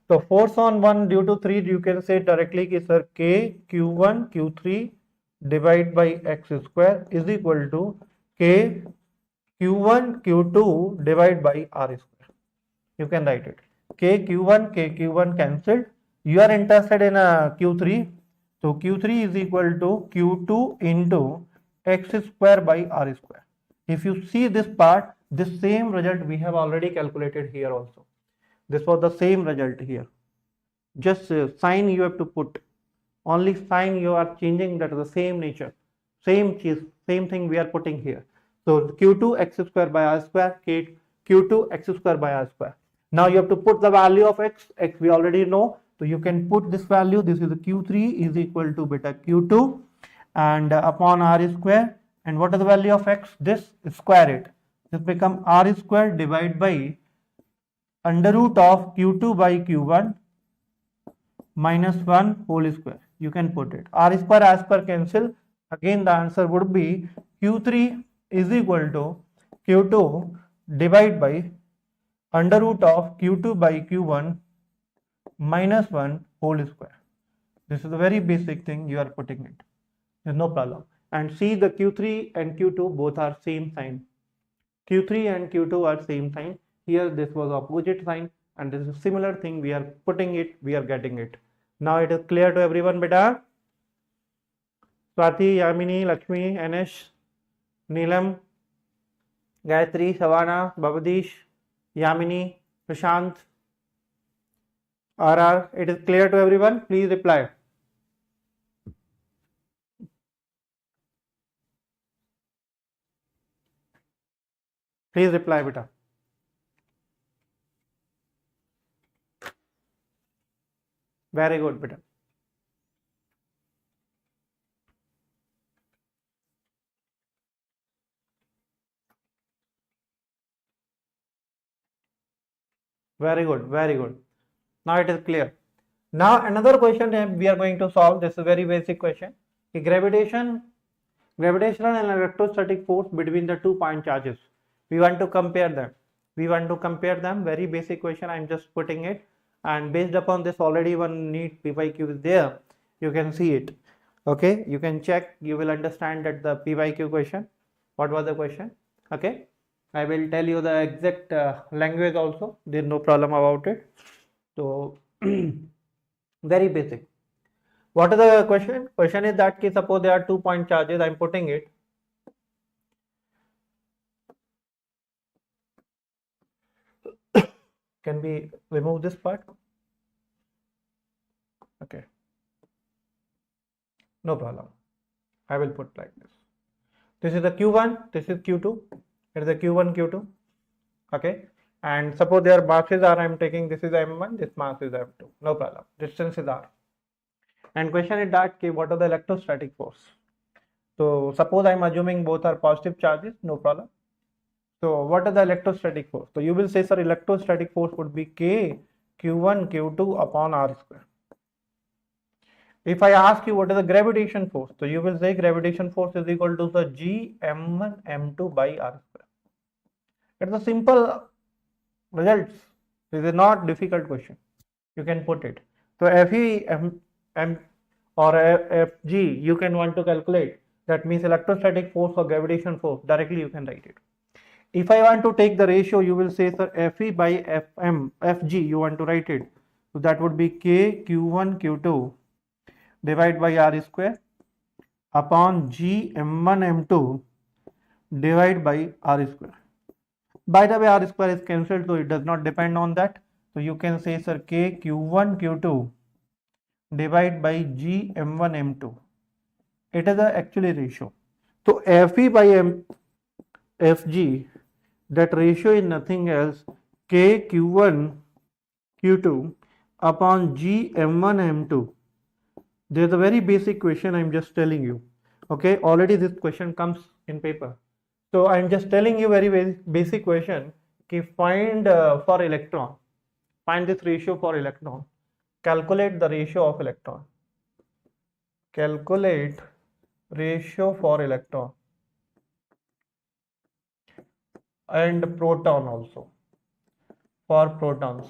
So force on 1 due to 3, you can say directly कि sir K Q1 Q3 divide by x square is equal to K Q1 Q2 divide by R square. You can write it. K Q1 cancelled. You are interested in Q3. So Q3 is equal to Q2 into x square by R square. If you see this part, this same result we have already calculated here also. This was the same result here. Just sign you have to put. Only sign you are changing, that is the same nature. Same thing we are putting here. So Q2 x square by R square, Q2 x square by R square. Now you have to put the value of x we already know. So you can put this value, this is the Q3 is equal to beta Q2 and upon R square, and what is the value of x? This, square it. This become R square divided by under root of Q2 by Q1 minus 1 whole square. You can put it. R square cancel. Again the answer would be Q3 is equal to Q2 divided by under root of Q2 by Q1 minus 1 whole square. This is a very basic thing, you are putting it. There's no problem. And see, the Q3 and Q2 both are same sign. Q3 and Q2 are same sign. Here this was opposite sign and this is similar thing, we are putting it, we are getting it. Now it is clear to everyone beta? Swati, Yamini, Lakshmi, NS, Neelam, Gayatri, Savana, Babadish, Yamini, Prashant, RR, it is clear to everyone? Please reply. Please reply beta. Very good beta. Very good, very good. Now it is clear. Now another question we are going to solve. This is a very basic question. Gravitational and electrostatic force between the 2 point charges. We want to compare them. Very basic question. I am just putting it. And based upon this, already one NEET PYQ is there. You can see it. Okay. You can check. You will understand that the PYQ question. What was the question? Okay. I will tell you the exact language also. There is no problem about it. So very basic. What is the question? Question is that suppose there are 2 point charges. I am putting it. Can we remove this part? Okay. No problem. I will put like this. This is the Q1. This is Q2. It is the Q1, Q2. Okay. And suppose their masses are, I am taking, this is M1, this mass is M2. No problem. Distance is R. And question is that what are the electrostatic force? So suppose I am assuming both are positive charges. No problem. So what is the electrostatic force? So you will say, sir, electrostatic force would be K Q1 Q2 upon R square. If I ask you what is the gravitation force, so you will say gravitation force is equal to the G M1 M2 by R square. It's a simple results. This is not difficult question. You can put it. So Fe M or Fg you can want to calculate. That means electrostatic force or gravitation force. Directly you can write it. If I want to take the ratio, you will say, sir, Fe by Fm, Fg, you want to write it. So that would be K Q1 Q2 divided by R square upon G M1 M2 divided by R square. By the way, R square is cancelled, so it does not depend on that. So you can say, sir, K Q1 Q2 divided by G M1 M2. It is a actually ratio. So Fe by Fg, that ratio is nothing else K Q1 Q2 upon G M1 M2. There is a very basic question I am just telling you. Okay, already this question comes in paper. So I am just telling you very basic question. Find for electron. Find this ratio for electron. Calculate the ratio of electron. Calculate ratio for electron and proton also. For protons.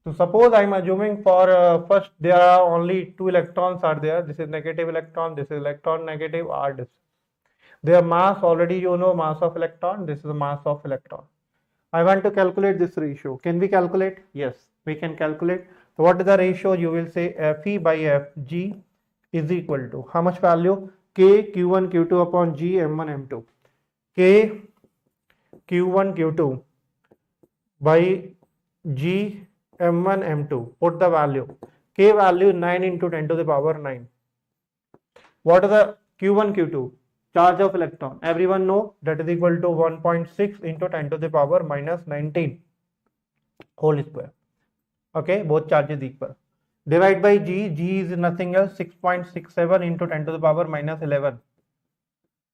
So suppose I am assuming for first there are only 2 electrons are there. This is negative electron. This is electron negative R distance. Their mass already you know mass of electron. This is the mass of electron. I want to calculate this ratio. Can we calculate? Yes, we can calculate. So what is the ratio? You will say Fe by Fg is equal to how much value? K Q1 Q2 upon G M1 M2. K Q1 Q2 by G M1 M2. Put the value. K value 9 into 10 to the power 9. What is the Q1 Q2? Charge of electron. Everyone know that is equal to 1.6 into 10 to the power minus 19 whole square. Okay, both charges equal. Divide by G. G is nothing else 6.67 into 10 to the power minus 11.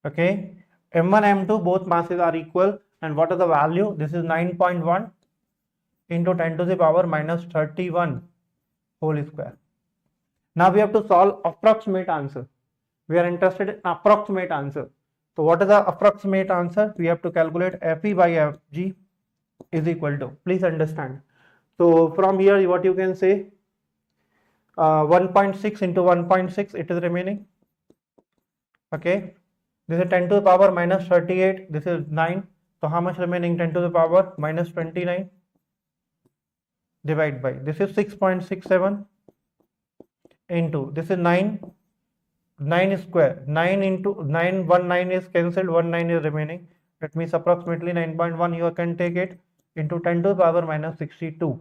Okay, M1 M2 both masses are equal. And what is the value? This is 9.1 into 10 to the power minus 31 whole square. Now we have to solve approximate answer. We are interested in approximate answer. So what is the approximate answer? We have to calculate Fe by Fg is equal to, please understand. So from here what you can say, 1.6 into 1.6 it is remaining. Okay, this is 10 to the power minus 38, this is 9. So how much remaining? 10 to the power minus 29 divide by, this is 6.67 into, this is 9 square, 9 into 9, 1 9 is cancelled, 1 9 is remaining. That means approximately 9.1 you can take it into 10 to the power minus 62.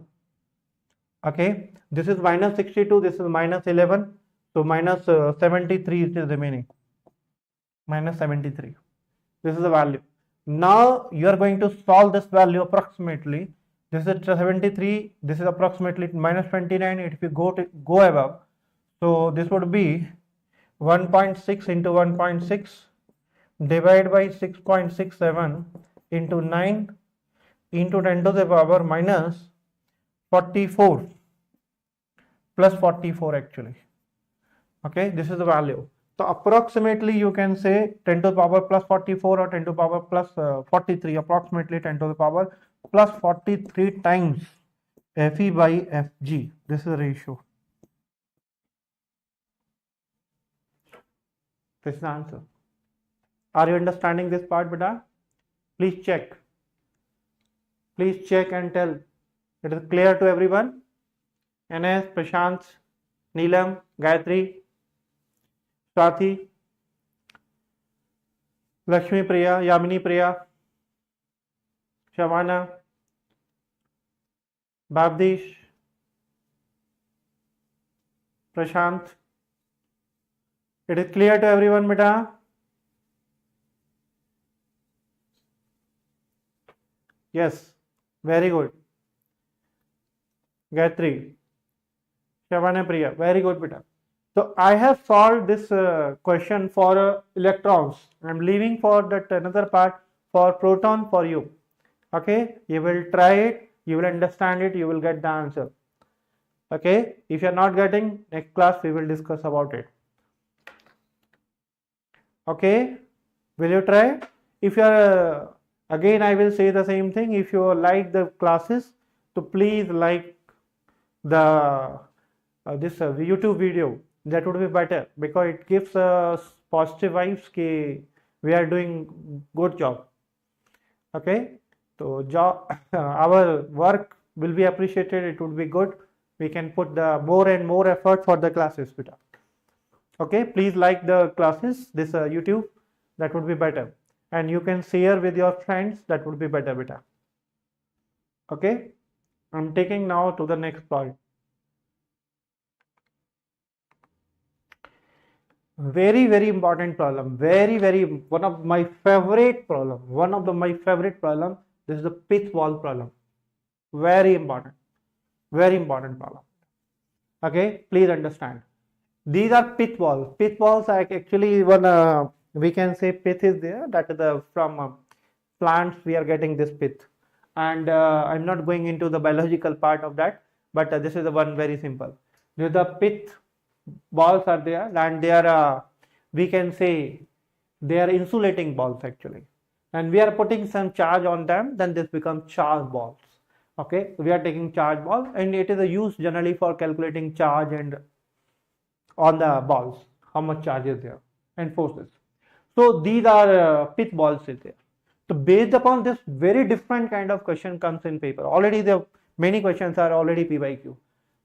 Okay, this is minus 62, this is minus 11. So minus 73 is remaining. Minus 73. This is the value. Now you are going to solve this value approximately. This is 73. This is approximately minus 29. If you go above, so this would be 1.6 into 1.6 divided by 6.67 into 9 into 10 to the power minus 44 plus 44 actually. Okay, this is the value. So approximately you can say 10 to the power plus 44 or 10 to the power plus 43, approximately 10 to the power plus 43 times Fe by Fg. This is the ratio. This is the answer. Are you understanding this part, beta? Please check. Please check and tell. It is clear to everyone? NS, Prashant, Neelam, Gayatri, Swati, Lakshmi Priya, Yamini Priya, Shavana, Bhavdish, Prashant. It is clear to everyone, beta? Yes, very good. Gayatri, Shavana Priya, very good, beta. So I have solved this question for electrons. I am leaving for that another part for proton for you. Okay, you will try it, you will understand it, you will get the answer. Okay, if you are not getting, next class we will discuss about it. Okay, will you try? If you are again I will say the same thing. If you like the classes, so please like the this YouTube video. That would be better because it gives us positive vibes कि we are doing good job. Okay, so our work will be appreciated, it would be good, we can put the more and more effort for the classes, beta. Okay, please like the classes, this YouTube, that would be better, and you can share with your friends, that would be better, beta. Okay, I'm taking now to the next point. Very important problem, very one of my favorite problem, my favorite problem. This is the pitch wall problem. Very important problem. Okay, please understand, these are pith walls. Pith walls are actually one, we can say pith is there, that is the from plants we are getting this pith, and I'm not going into the biological part of that, but this is the one very simple. The pith balls are there, and they are we can say they are insulating balls actually, and we are putting some charge on them, then this becomes charge balls. Okay, we are taking charge ball, and it is a use generally for calculating charge and on the balls, how much charge is there and forces. So these are pitch balls is there. So based upon this, very different kind of question comes in paper. Already the many questions are already PYQ.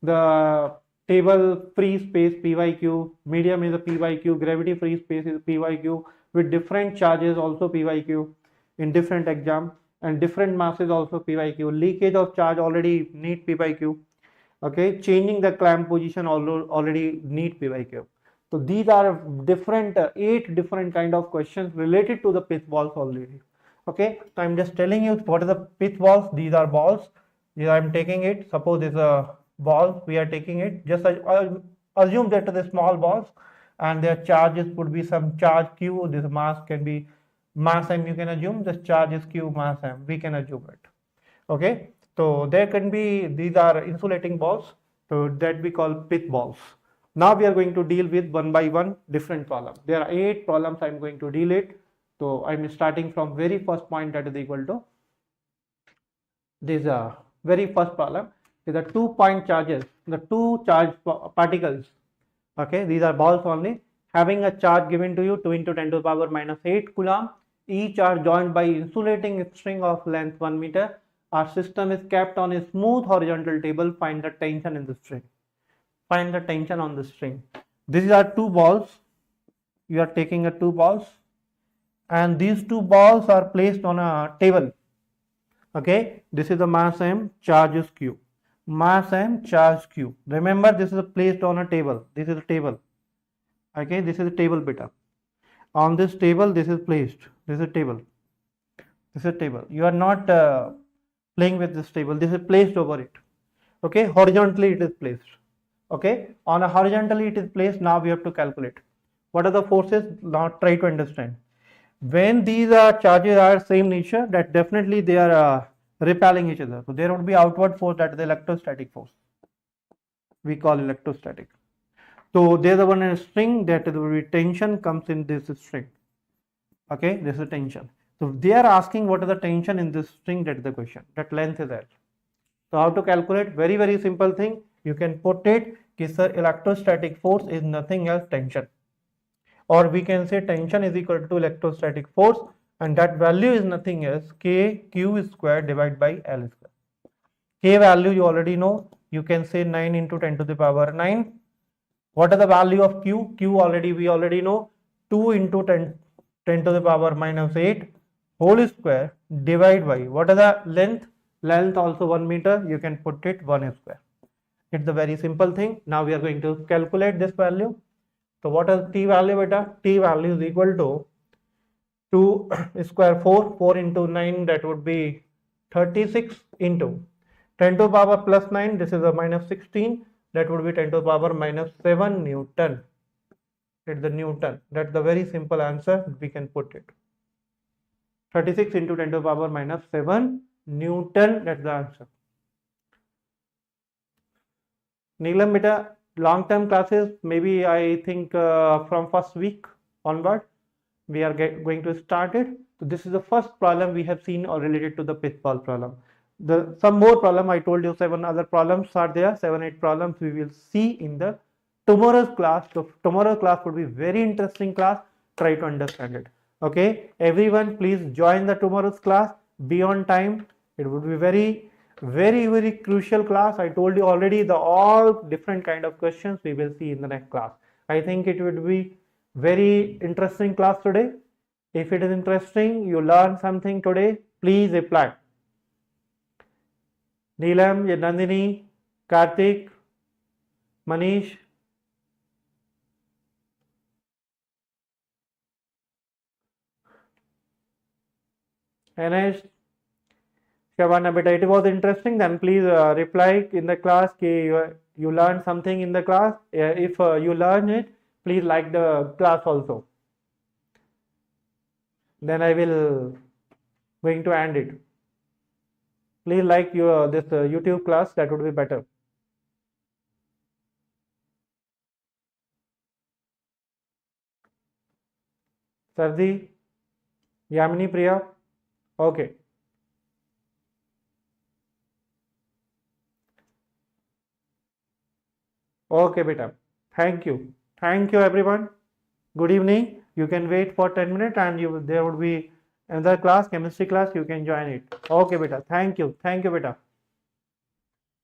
The table free space PYQ, medium is a PYQ, gravity free space is PYQ, with different charges also PYQ in different exam, and different masses also PYQ. Leakage of charge already NEET PYQ. Okay, changing the clamp position already NEET PYQ. So these are different 8 different kind of questions related to the pitch balls already. Okay, so I'm just telling you what are the pitch balls. These are balls. Here I'm taking it. Suppose it's a ball, we are taking it. Just assume that the small balls, and their charges would be some charge q. This mass can be mass m. You can assume this charge is q mass m. We can assume it. Okay, so there can be, these are insulating balls, so that we call pitch balls. Now we are going to deal with one by one different problems. There are 8 problems I'm going to deal it. So I'm starting from very first point, that is equal to this very first problem is the 2-point charges, the 2 charge particles. Okay, these are balls only, having a charge given to you 2 into 10 to the power minus 8 Coulomb. Each are joined by insulating string of length 1 meter. Our system is kept on a smooth horizontal table. Find the tension in the string. Find the tension on the string. These are 2 balls. You are taking a 2 balls, and these 2 balls are placed on a table. Okay, this is the mass m, charge is q. Mass m, charge q. Remember, this is placed on a table. This is a table. Okay, this is a table beta. On this table, this is placed. This is a table. This is a table. You are not playing with this table. This is placed over it. Okay, horizontally it is placed. Okay, on a horizontally it is placed. Now we have to calculate what are the forces. Now try to understand. When these charges are same nature, that definitely they are repelling each other. So there would be outward force, that is the electrostatic force. We call electrostatic. So there is one in a string, that the tension comes in this string. Okay, this is tension. So they are asking what is the tension in this string, that is the question. That length is L. So how to calculate? Very simple thing. You can put it, sir, electrostatic force is nothing else tension. Or we can say tension is equal to electrostatic force, and that value is nothing else kq square divided by L square. K value you already know. You can say 9 into 10 to the power 9. What is the value of q? Q we already know. 2 into 10 to the power minus 8 whole square divided by, what is the length? Length also 1 meter. You can put it 1 square. It's a very simple thing. Now we are going to calculate this value. So what is T value beta? T value is equal to 2 square 4 into 9, that would be 36 into 10 to the power plus 9, this is a minus 16, that would be 10 to the power minus 7 Newton. It's the Newton. That's the very simple answer. We can put it 36 into 10 to the power minus 7 Newton. That's the answer. Neelam beta, long-term classes, maybe I think from first week onward we are going to start it. So this is the first problem we have seen or related to the pitch ball problem. Some more problem, I told you 7 other problems are there, 7-8 problems we will see in the tomorrow's class. So tomorrow's class would be very interesting class. Try to understand it. Okay, everyone please join the tomorrow's class. be on time. It would be very crucial class. I told you already, the all different kind of questions we will see in the next class. I think it would be very interesting class today. If it is interesting, you learn something today, please reply. Neelam, Nandini, Karthik, Manish. NS, Shavana, beta, it was interesting, then please reply in the class ki you learned something in the class. If you learn it, please like the class also. Then I will going to end it. Please like your this YouTube class, that would be better. Sardi, Yamini, Priya, okay. Okay, beta. Thank you. Thank you, everyone. Good evening. You can wait for 10 minutes and there would be another class, chemistry class. You can join it. Okay, beta. Thank you. Thank you, beta.